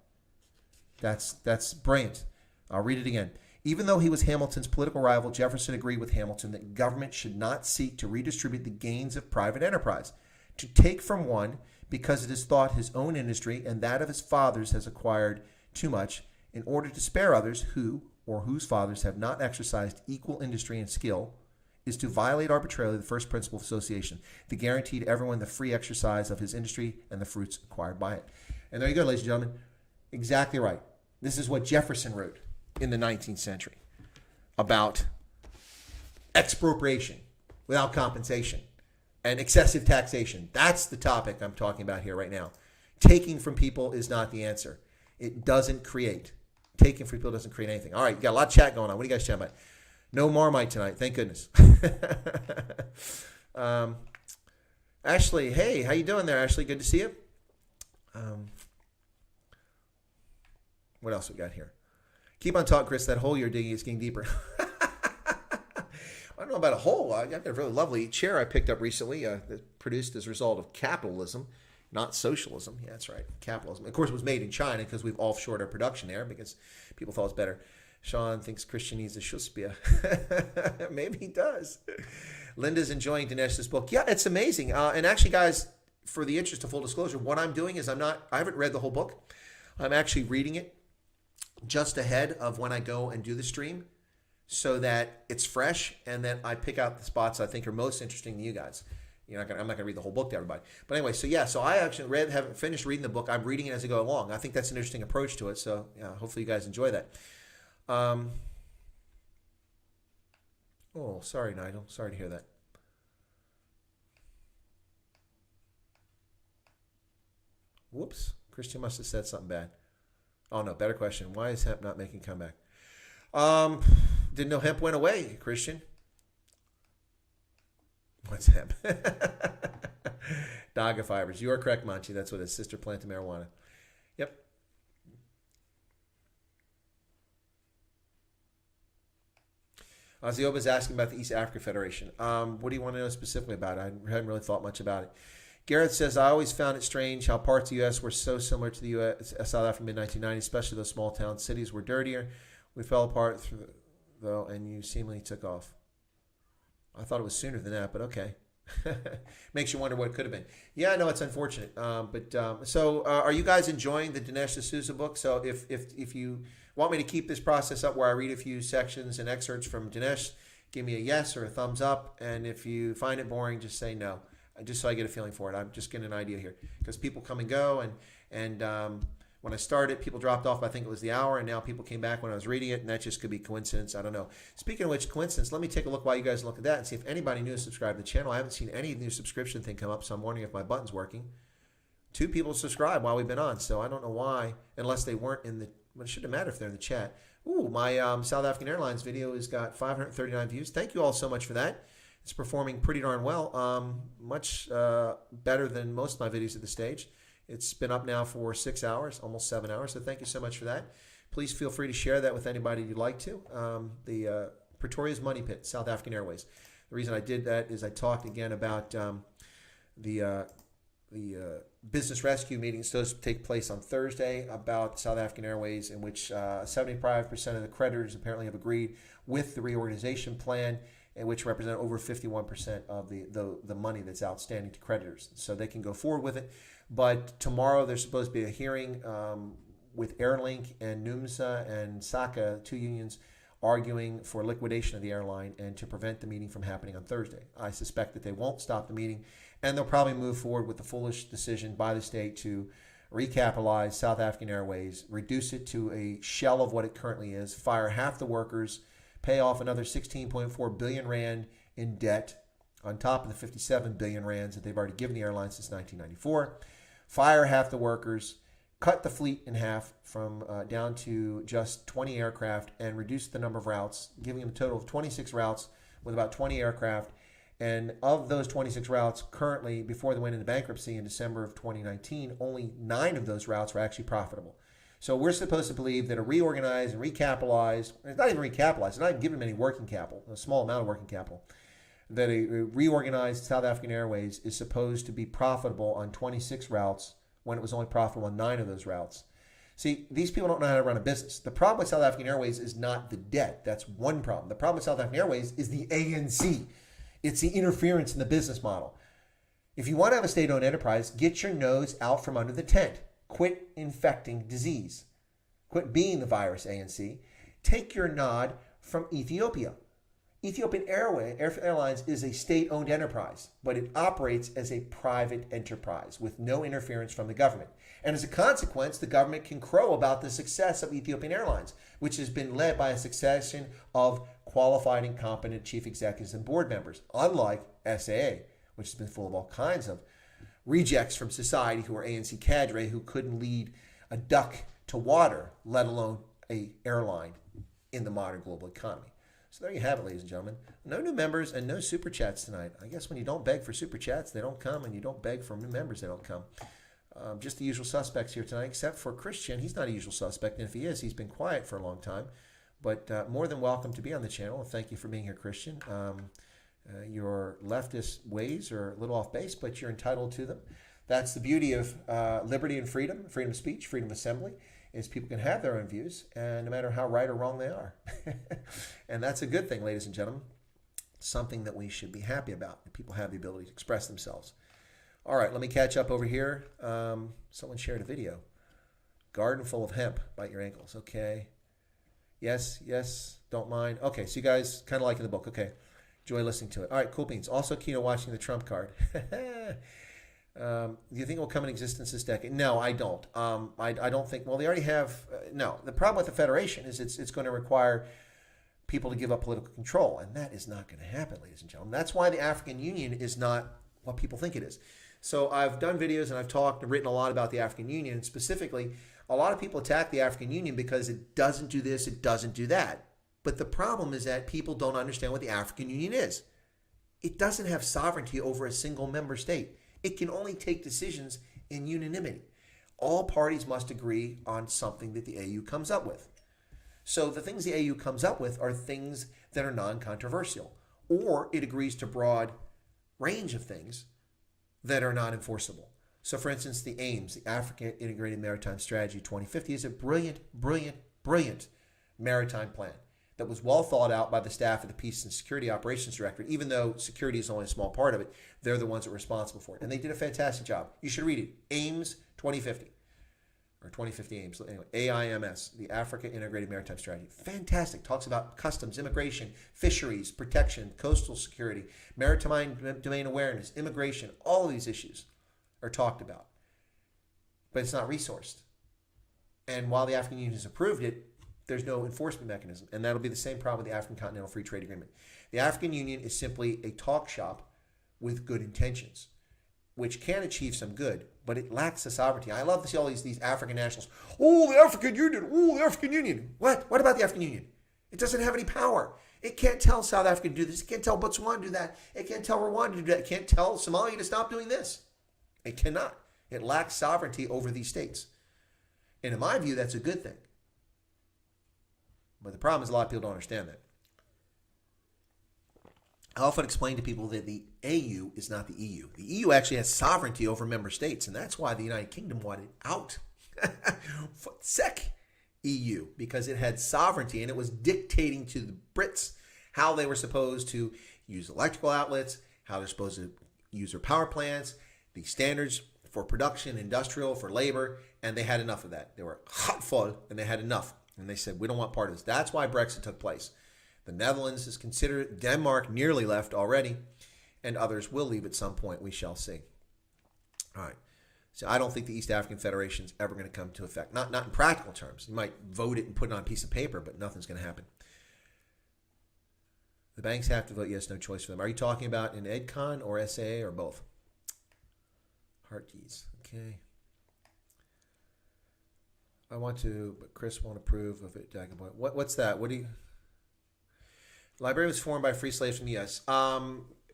That's brilliant. I'll read it again. Even though he was Hamilton's political rival, Jefferson agreed with Hamilton that government should not seek to redistribute the gains of private enterprise, to take from one because it is thought his own industry and that of his fathers has acquired too much, in order to spare others who or whose fathers have not exercised equal industry and skill, is to violate arbitrarily the first principle of association, the guarantee to everyone the free exercise of his industry and the fruits acquired by it. And there you go, ladies and gentlemen. Exactly right. This is what Jefferson wrote in the 19th century about expropriation without compensation and excessive taxation. That's the topic I'm talking about here right now. Taking from people is not the answer. It doesn't create. Taking from people doesn't create anything. All right, you got a lot of chat going on. What are you guys chatting about? No Marmite tonight, thank goodness. Ashley, hey, how you doing there, Ashley? Good to see you. What else we got here? Keep on talking, Chris. That hole you're digging is getting deeper. I don't know about a hole. I got a really lovely chair I picked up recently that produced as a result of capitalism, not socialism. Yeah, that's right, capitalism. Of course, it was made in China because we've offshored our production there because people thought it was better. Sean thinks Christian needs a Schuspia. Maybe he does. Linda's enjoying Dinesh's book. Yeah, it's amazing. And actually, guys, for the interest of full disclosure, what I'm doing is I haven't read the whole book. I'm actually reading it just ahead of when I go and do the stream so that it's fresh and then I pick out the spots I think are most interesting to you guys. I'm not going to read the whole book to everybody. But anyway, so I actually haven't finished reading the book. I'm reading it as I go along. I think that's an interesting approach to it. So yeah, hopefully you guys enjoy that. Oh, sorry, Nigel. Sorry to hear that. Whoops. Christian must have said something bad. Oh, no. Better question. Why is hemp not making a comeback? Didn't know hemp went away, Christian. What's hemp? Daga fibers. You are correct, Manchi. That's what it is. Sister plant of marijuana. Yep. Zioba is asking about the East Africa Federation. What do you want to know specifically about it? I hadn't really thought much about it. Garrett says, I always found it strange how parts of the U.S. were so similar to the U.S. South Africa mid-1990s, especially those small towns. Cities were dirtier. We fell apart, though, and you seemingly took off. I thought it was sooner than that, but okay. Makes you wonder what it could have been. Yeah, no, it's unfortunate. So are you guys enjoying the Dinesh D'Souza book? So if you want me to keep this process up where I read a few sections and excerpts from Dinesh, give me a yes or a thumbs up. And if you find it boring, just say no. Just so I get a feeling for it. I'm just getting an idea here. Because people come and go. And when I started, people dropped off, I think it was the hour. And now people came back when I was reading it. And that just could be coincidence. I don't know. Speaking of which, coincidence, let me take a look while you guys look at that and see if anybody new is subscribed to the channel. I haven't seen any new subscription thing come up. So I'm wondering if my button's working. 2 people subscribed while we've been on. So I don't know why. Unless they weren't in the... Well, it shouldn't matter if they're in the chat. Ooh, my South African Airlines video has got 539 views. Thank you all so much for that. It's performing pretty darn well, much better than most of my videos at this stage. It's been up now for 6 hours, almost 7 hours, so thank you so much for that. Please feel free to share that with anybody you'd like to. The Pretoria's Money Pit, South African Airways. The reason I did that is I talked again about the business rescue meeting supposed to take place on Thursday about South African Airways, in which 75% of the creditors apparently have agreed with the reorganization plan, and which represent over 51% of the money that's outstanding to creditors. So they can go forward with it. But tomorrow there's supposed to be a hearing with Airlink and NUMSA and SACA, 2 unions, arguing for liquidation of the airline and to prevent the meeting from happening on Thursday. I suspect that they won't stop the meeting, and they'll probably move forward with the foolish decision by the state to recapitalize South African Airways, reduce it to a shell of what it currently is, fire half the workers, pay off another 16.4 billion rand in debt on top of the 57 billion rands that they've already given the airline since 1994, fire half the workers, cut the fleet in half from down to just 20 aircraft, and reduce the number of routes, giving them a total of 26 routes with about 20 aircraft. And of those 26 routes, currently, before they went into bankruptcy in December of 2019, only 9 of those routes were actually profitable. So we're supposed to believe that a reorganized and recapitalized, it's not even recapitalized, it's not even giving them any working capital, a small amount of working capital, that a reorganized South African Airways is supposed to be profitable on 26 routes when it was only profitable on 9 of those routes. See, these people don't know how to run a business. The problem with South African Airways is not the debt. That's one problem. The problem with South African Airways is the ANC. It's the interference in the business model. If you want to have a state-owned enterprise, get your nose out from under the tent. Quit infecting disease. Quit being the virus, ANC. Take your nod from Ethiopia. Ethiopian Airlines is a state-owned enterprise, but it operates as a private enterprise with no interference from the government. And as a consequence, the government can crow about the success of Ethiopian Airlines, which has been led by a succession of qualified and competent chief executives and board members, unlike SAA, which has been full of all kinds of rejects from society who are ANC cadre who couldn't lead a duck to water, let alone a airline in the modern global economy. So there you have it, ladies and gentlemen. No new members and no super chats tonight. I guess when you don't beg for super chats, they don't come, and you don't beg for new members, they don't come. Just the usual suspects here tonight, except for Christian. He's not a usual suspect, and if he is, he's been quiet for a long time. But more than welcome to be on the channel, and thank you for being here, Christian. Your leftist ways are a little off base, but you're entitled to them. That's the beauty of liberty and freedom of speech, freedom of assembly, is people can have their own views, and no matter how right or wrong they are. And that's a good thing, ladies and gentlemen. Something that we should be happy about, that people have the ability to express themselves. All right, let me catch up over here. Someone shared a video. Garden full of hemp, bite your ankles. Okay. Yes, don't mind. Okay, so you guys kind of liking the book. Okay. Enjoy listening to it. All right, cool beans. Also keen on watching the Trump card. Do you think it will come in existence this decade? No, I don't. I don't think. Well, they already have. No, the problem with the Federation is it's going to require people to give up political control, and that is not going to happen, ladies and gentlemen. That's why the African Union is not what people think it is. So I've done videos and I've talked and written a lot about the African Union, and specifically, a lot of people attack the African Union because it doesn't do this, it doesn't do that. But the problem is that people don't understand what the African Union is. It doesn't have sovereignty over a single member state. It can only take decisions in unanimity. All parties must agree on something that the AU comes up with. So the things the AU comes up with are things that are non-controversial, or it agrees to broad range of things that are not enforceable. So for instance, the AIMS, the African Integrated Maritime Strategy 2050, is a brilliant maritime plan that was well thought out by the staff of the Peace and Security Operations Directorate. Even though security is only a small part of it, they're the ones that are responsible for it. And they did a fantastic job. You should read it. AIMS 2050. Or 2050 AIMS. Anyway, AIMS, the Africa Integrated Maritime Strategy. Fantastic. Talks about customs, immigration, fisheries, protection, coastal security, maritime domain awareness, immigration. All of these issues are talked about. But it's not resourced. And while the African Union has approved it, there's no enforcement mechanism. And that'll be the same problem with the African Continental Free Trade Agreement. The African Union is simply a talk shop with good intentions, which can achieve some good, but it lacks the sovereignty. I love to see all these African nationals. Oh, the African Union. Oh, the African Union. What? What about the African Union? It doesn't have any power. It can't tell South Africa to do this. It can't tell Botswana to do that. It can't tell Rwanda to do that. It can't tell Somalia to stop doing this. It cannot. It lacks sovereignty over these states. And in my view, that's a good thing. But the problem is a lot of people don't understand that. I often explain to people that the AU is not the EU. The EU actually has sovereignty over member states, and that's why the United Kingdom wanted out. SEC EU, because it had sovereignty and it was dictating to the Brits how they were supposed to use electrical outlets, how they're supposed to use their power plants, the standards for production, industrial, for labor, and they had enough of that. They were hot full, and they had enough. And they said, we don't want part of this. That's why Brexit took place. The Netherlands is considered, Denmark nearly left already, and others will leave at some point. We shall see. All right. So I don't think the East African Federation is ever going to come to effect. Not in practical terms. You might vote it and put it on a piece of paper, but nothing's going to happen. The banks have to vote yes, no choice for them. Are you talking about an EdCon or SAA or both? Heart keys. Okay. I want to, but Chris won't approve of it. What's that? What do you... Liberia was formed by free slaves from the U.S.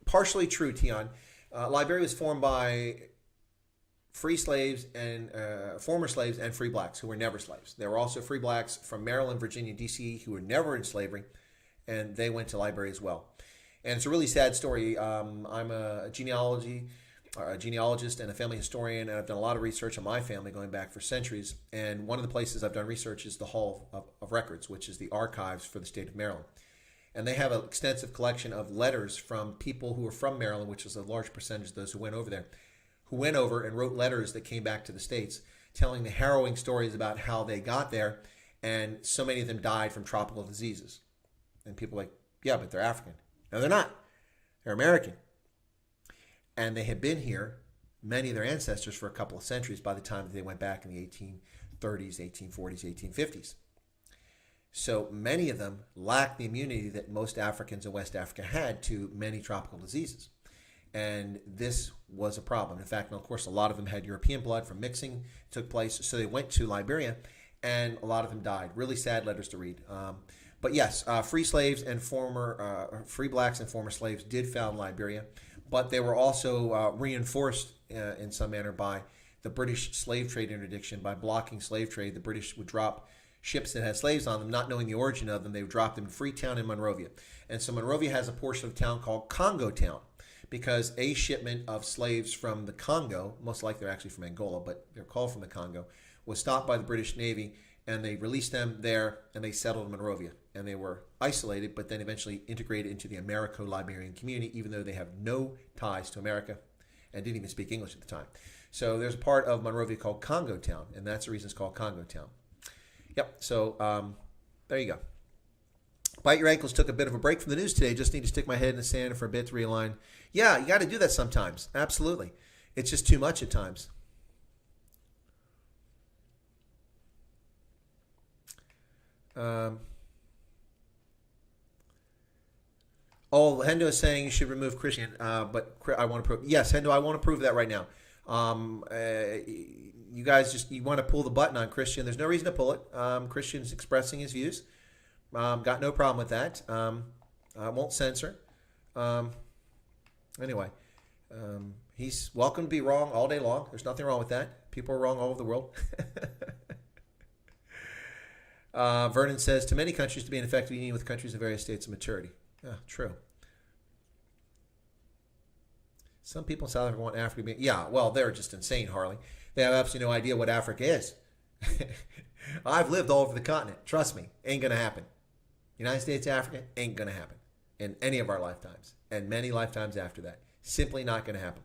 Partially true, Tion. Liberia was formed by free slaves and former slaves and free blacks who were never slaves. There were also free blacks from Maryland, Virginia, D.C. who were never in slavery, and they went to Liberia as well. And it's a really sad story. I'm a genealogist and a family historian, and I've done a lot of research on my family going back for centuries. And one of the places I've done research is the Hall of Records, which is the archives for the state of Maryland. And they have an extensive collection of letters from people who are from Maryland, which is a large percentage of those who went over there, who went over and wrote letters that came back to the States, telling the harrowing stories about how they got there, and so many of them died from tropical diseases. And people are like, yeah, but they're African. No, they're not. They're American. And they had been here, many of their ancestors, for a couple of centuries by the time that they went back in the 1830s, 1840s, 1850s. So many of them lacked the immunity that most Africans in West Africa had to many tropical diseases. And this was a problem. In fact, of course, a lot of them had European blood from mixing took place. So they went to Liberia, and a lot of them died. Really sad letters to read. But yes, free slaves and free blacks and former slaves did found Liberia, but they were also reinforced in some manner by the British slave trade interdiction. By blocking slave trade, the British would drop ships that had slaves on them, not knowing the origin of them. They would drop them in Freetown and Monrovia. And so Monrovia has a portion of town called Congo Town, because a shipment of slaves from the Congo, most likely they're actually from Angola, but they're called from the Congo, was stopped by the British Navy, and they released them there, and they settled in Monrovia. And they were isolated, but then eventually integrated into the Americo-Liberian community, even though they have no ties to America and didn't even speak English at the time. So there's a part of Monrovia called Congo Town, and that's the reason it's called Congo Town. Yep, so there you go. Bite Your Ankles took a bit of a break from the news today. Just need to stick my head in the sand for a bit to realign. Yeah, you got to do that sometimes. Absolutely. It's just too much at times. Hendo is saying you should remove Christian, but I want to prove. Yes, Hendo, I want to prove that right now. You guys you want to pull the button on Christian. There's no reason to pull it. Christian's expressing his views. Got no problem with that. I won't censor. Anyway, he's welcome to be wrong all day long. There's nothing wrong with that. People are wrong all over the world. Vernon says, to many countries to be an effective union with countries in various states of maturity. Yeah, true. Some people in South Africa want Africa to be... Yeah, well, they're just insane, Harley. They have absolutely no idea what Africa is. I've lived all over the continent. Trust me, ain't going to happen. United States, Africa, ain't going to happen in any of our lifetimes, and many lifetimes after that. Simply not going to happen.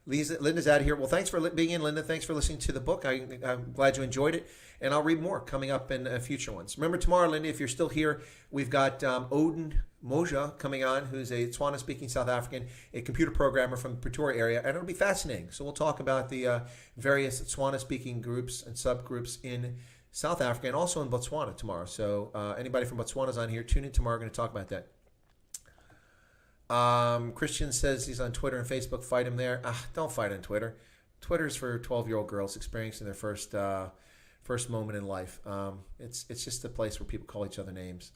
Linda's out of here. Well, thanks for being in, Linda. Thanks for listening to the book. I'm glad you enjoyed it, and I'll read more coming up in future ones. Remember, tomorrow, Linda, if you're still here, we've got Odin Moja coming on, who's a Tswana-speaking South African, a computer programmer from the Pretoria area, and it'll be fascinating. So we'll talk about the various Tswana-speaking groups and subgroups in South Africa and also in Botswana tomorrow. So anybody from Botswana is on here. Tune in tomorrow. We're going to talk about that. Christian says he's on Twitter and Facebook. Fight him there. Don't fight on Twitter. Twitter's for 12-year-old girls experiencing their first moment in life. It's just a place where people call each other names.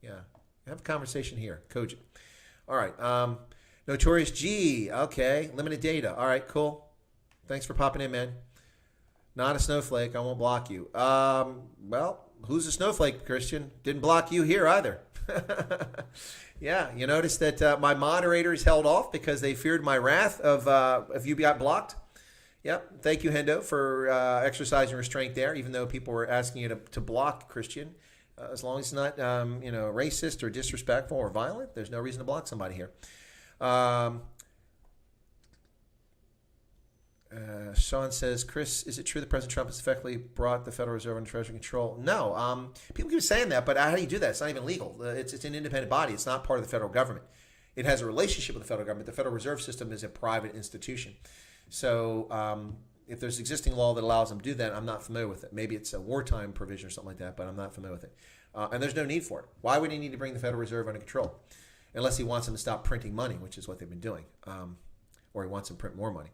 Yeah, have a conversation here. Cogent. All right. Notorious G. Okay. Limited data. All right. Cool. Thanks for popping in, man. Not a snowflake. I won't block you. Well, who's a snowflake, Christian? Didn't block you here either. Yeah, you notice that my moderators held off because they feared my wrath of if you got blocked. Yep. Thank you, Hendo, for exercising restraint there, even though people were asking you to block Christian. As long as it's not racist or disrespectful or violent, there's no reason to block somebody here. Sean says, Chris, is it true that President Trump has effectively brought the Federal Reserve under Treasury control? No. People keep saying that, but how do you do that? It's not even legal. It's an independent body. It's not part of the federal government. It has a relationship with the federal government. The Federal Reserve System is a private institution. So if there's existing law that allows them to do that, I'm not familiar with it. Maybe it's a wartime provision or something like that, but I'm not familiar with it. And there's no need for it. Why would he need to bring the Federal Reserve under control? Unless he wants them to stop printing money, which is what they've been doing. Or he wants them to print more money.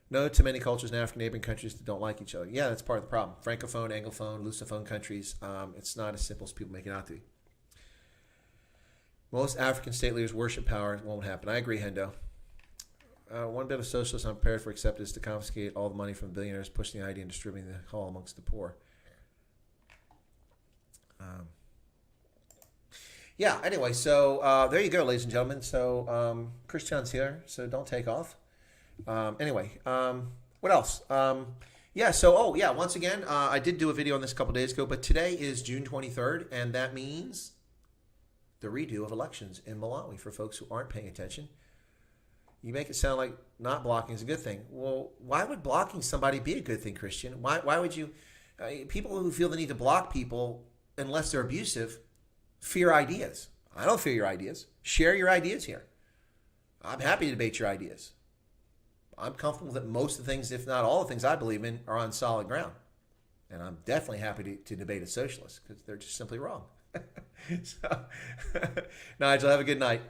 No to many cultures in African neighboring countries that don't like each other. Yeah, that's part of the problem. Francophone, Anglophone, Lusophone countries, it's not as simple as people make it out to be. Most African state leaders worship power. It won't happen. I agree, Hendo. one bit of socialism I'm prepared for accept is to confiscate all the money from billionaires, pushing the idea and distributing the whole amongst the poor. Yeah, anyway, so there you go, ladies and gentlemen. So Christian's here, so don't take off. Anyway, what else? Once again, I did do a video on this a couple days ago, but today is June 23rd, and that means the redo of elections in Malawi for folks who aren't paying attention. You make it sound like not blocking is a good thing. Well, why would blocking somebody be a good thing, Christian? Why would you? People who feel the need to block people, unless they're abusive, fear ideas. I don't fear your ideas. Share your ideas here. I'm happy to debate your ideas. I'm comfortable that most of the things, if not all the things I believe in, are on solid ground. And I'm definitely happy to debate a socialist because they're just simply wrong. So, Nigel, have a good night.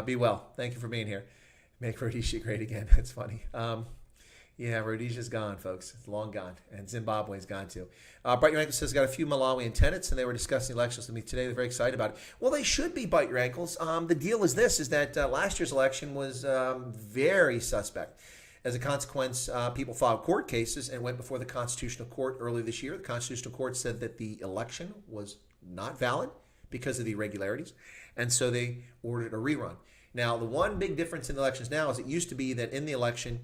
Be well. Thank you for being here. Make Rhodesia great again. That's funny. Rhodesia's gone, folks. It's long gone. And Zimbabwe's gone too. Bite Your Ankles says, got a few Malawian tenants, and they were discussing elections with me today. They're very excited about it. Well, they should be, Bite Your Ankles. The deal is this, is that last year's election was very suspect. As a consequence, people filed court cases and went before the Constitutional Court earlier this year. The Constitutional Court said that the election was not valid because of the irregularities, and so they ordered a rerun. Now, the one big difference in elections now is it used to be that in the election,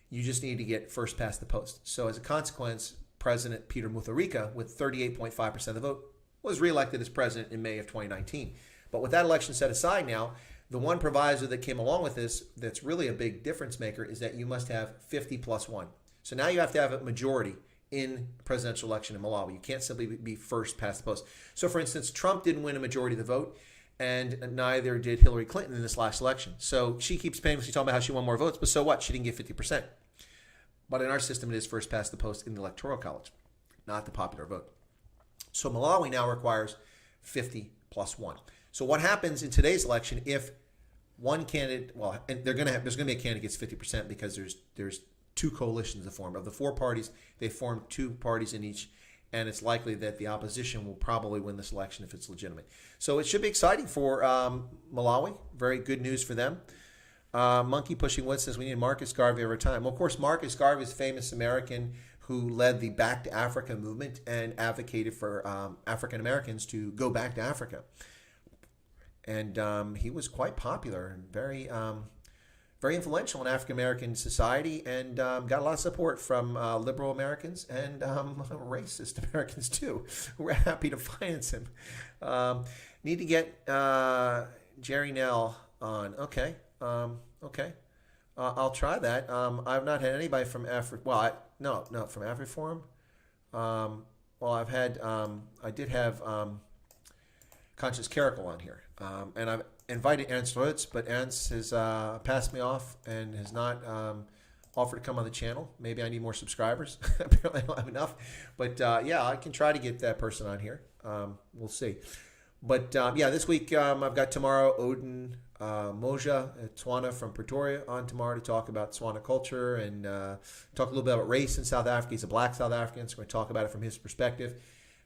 you just needed to get first past the post. So as a consequence, President Peter Mutharika, with 38.5% of the vote, was reelected as president in May of 2019. But with that election set aside now, the one proviso that came along with this that's really a big difference maker is that you must have 50 plus 1. So now you have to have a majority in the presidential election in Malawi. You can't simply be first past the post. So for instance, Trump didn't win a majority of the vote, and neither did Hillary Clinton in this last election. So she keeps famously talking about how she won more votes, but so what? She didn't get 50%. But in our system, it is first past the post in the Electoral College, not the popular vote. So Malawi now requires 50 plus 1. So what happens in today's election if one candidate, and there's going to be a candidate gets 50% because there's two coalitions that form. Of the four parties, they form two parties in each, and it's likely that the opposition will probably win this election if it's legitimate. So it should be exciting for Malawi. Very good news for them. Monkey Pushing Wood says we need Marcus Garvey over time. Well, of course, Marcus Garvey is a famous American who led the Back to Africa movement and advocated for African Americans to go back to Africa. And he was quite popular and very influential in African American society, and got a lot of support from liberal Americans and racist Americans too, who were happy to finance him. Need to get Jerry Nell on. Okay. I'll try that. I've not had anybody from Afri. Well, from AfriForum. I've had. I did have Conscious Caracal on here, and I've invited Ernst Rhodes, but Ernst has passed me off and has not offered to come on the channel. Maybe I need more subscribers. Apparently, I don't have enough. But I can try to get that person on here. We'll see. But this week I've got tomorrow Odin Moja Tswana from Pretoria on tomorrow to talk about Tswana culture and talk a little bit about race in South Africa. He's a black South African, so we're going to talk about it from his perspective.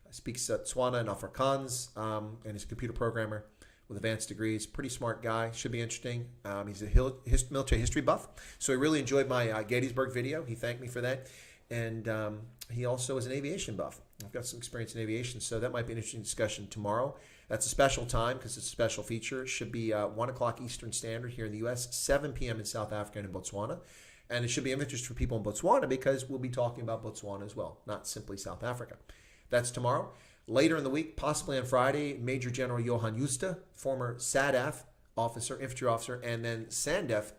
Speaks Tswana and Afrikaans, and he's a computer programmer with advanced degrees. Pretty smart guy. Should be interesting. He's a military history buff, so he really enjoyed my Gettysburg video. He thanked me for that. And he also is an aviation buff. I've got some experience in aviation, so that might be an interesting discussion tomorrow. That's a special time because it's a special feature. It should be 1 o'clock Eastern Standard here in the U.S., 7 p.m. in South Africa and in Botswana. And it should be of interest for people in Botswana because we'll be talking about Botswana as well, not simply South Africa. That's tomorrow. Later in the week, possibly on Friday, Major General Johan Justa, former SADF officer, infantry officer, and then SANDF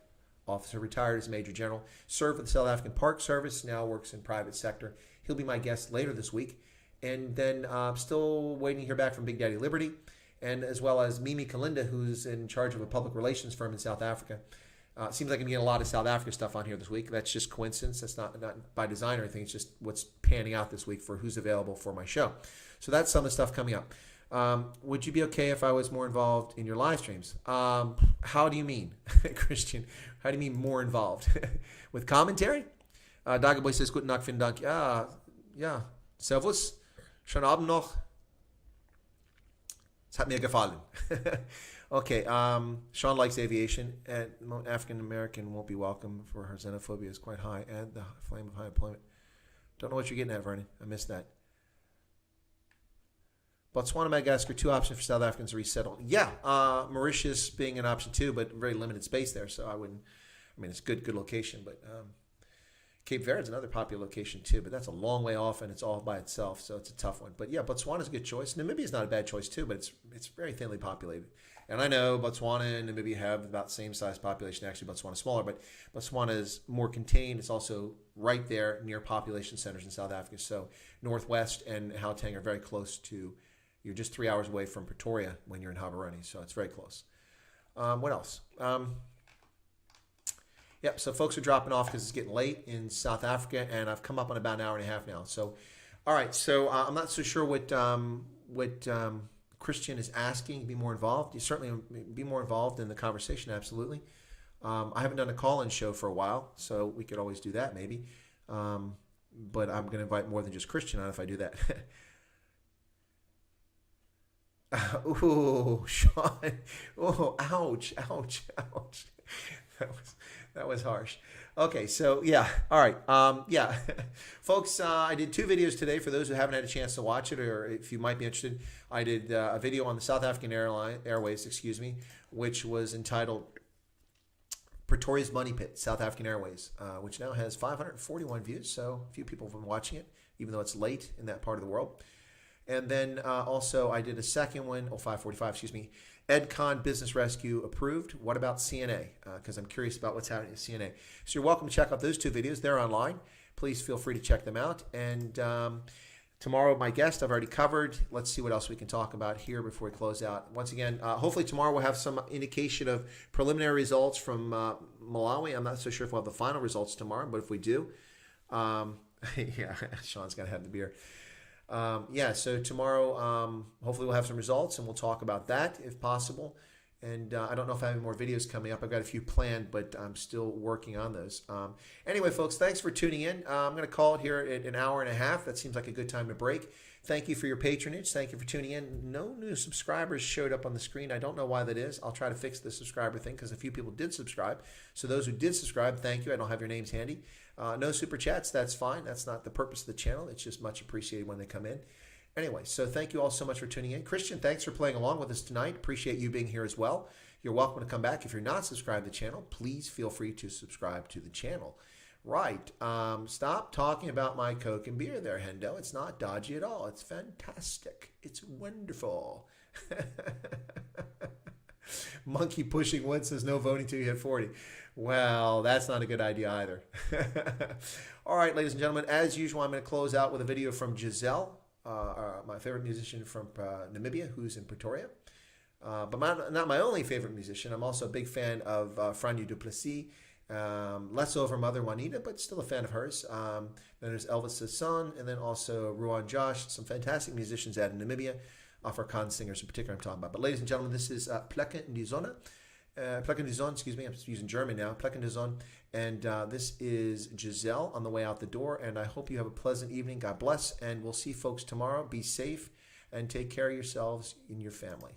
officer, retired as Major General, served with the South African Park Service, now works in private sector. He'll be my guest later this week. And then still waiting to hear back from Big Daddy Liberty, and as well as Mimi Kalinda, who's in charge of a public relations firm in South Africa. Seems like I'm getting a lot of South Africa stuff on here this week. That's just coincidence. That's not by design or anything. It's just what's panning out this week for who's available for my show. So that's some of the stuff coming up. Would you be okay if I was more involved in your live streams? How do you mean, Christian? How do you mean more involved? With commentary? Dageboy says, Guten Tag, vielen Dank. Ja, Servus. Schönen Abend noch. Es hat mir gefallen. Okay, Sean likes aviation, and African American won't be welcome for her xenophobia is quite high. Add the flame of high employment. Don't know what you're getting at, Vernon. I missed that. Botswana, Madagascar, two options for South Africans to resettle. Yeah, Mauritius being an option too, but very limited space there, so I wouldn't. I mean, it's good location, but Cape Verde is another popular location too, but that's a long way off and it's all by itself, so it's a tough one. But yeah, Botswana is a good choice. Namibia is not a bad choice too, but it's very thinly populated. And I know Botswana and Namibia have about the same size population. Actually, Botswana is smaller, but Botswana is more contained. It's also right there near population centers in South Africa. So Northwest and Gauteng are very close to. You're just 3 hours away from Pretoria when you're in Gaborone, so it's very close. What else? Yep, so folks are dropping off because it's getting late in South Africa, and I've come up on about an hour and a half now. So, all right, so I'm not so sure what Christian is asking. Be more involved. You certainly be more involved in the conversation, absolutely. I haven't done a call-in show for a while, so we could always do that maybe. But I'm going to invite more than just Christian on if I do that. Ooh, Sean. Oh, ouch. That was harsh. Okay, so yeah, all right. Yeah, folks, I did 2 videos today for those who haven't had a chance to watch it, or if you might be interested. I did a video on the South African Airways, which was entitled Pretoria's Money Pit, South African Airways, which now has 541 views. So a few people have been watching it, even though it's late in that part of the world. And then also I did a second one, 545, EdCon Business Rescue approved. What about CNA? Because I'm curious about what's happening at CNA. So you're welcome to check out those 2 videos. They're online. Please feel free to check them out. And tomorrow, my guest I've already covered. Let's see what else we can talk about here before we close out. Once again, hopefully tomorrow we'll have some indication of preliminary results from Malawi. I'm not so sure if we'll have the final results tomorrow, but if we do, yeah, Sean's got to have the beer. Yeah, so tomorrow, hopefully we'll have some results and we'll talk about that if possible. And I don't know if I have any more videos coming up. I've got a few planned, but I'm still working on those. Anyway, folks, thanks for tuning in. I'm going to call it here at an hour and a half. That seems like a good time to break. Thank you for your patronage. Thank you for tuning in. No new subscribers showed up on the screen. I don't know why that is. I'll try to fix the subscriber thing because a few people did subscribe. So those who did subscribe, thank you. I don't have your names handy. No super chats. That's fine. That's not the purpose of the channel. It's just much appreciated when they come in. Anyway, so thank you all so much for tuning in. Christian, thanks for playing along with us tonight. Appreciate you being here as well. You're welcome to come back. If you're not subscribed to the channel, please feel free to subscribe to the channel. Right. Stop talking about my Coke and beer there, Hendo. It's not dodgy at all. It's fantastic. It's wonderful. Monkey pushing one says no voting till you hit 40. Well, that's not a good idea either. All right, ladies and gentlemen, as usual, I'm going to close out with a video from Giselle, my favorite musician from Namibia, who's in Pretoria. But not my only favorite musician. I'm also a big fan of Franyu du Plessis. Less over Mother Juanita, but still a fan of hers. Then there's Elvis' son, and then also Ruan Josh, some fantastic musicians out in Namibia, Afrikaans singers in particular I'm talking about. But ladies and gentlemen, this is Plekken die Zonne. Plekken die Zonne, excuse me, I'm using German now. Plekken die Zonne. And this is Giselle on the way out the door. And I hope you have a pleasant evening. God bless. And we'll see folks tomorrow. Be safe and take care of yourselves and your family.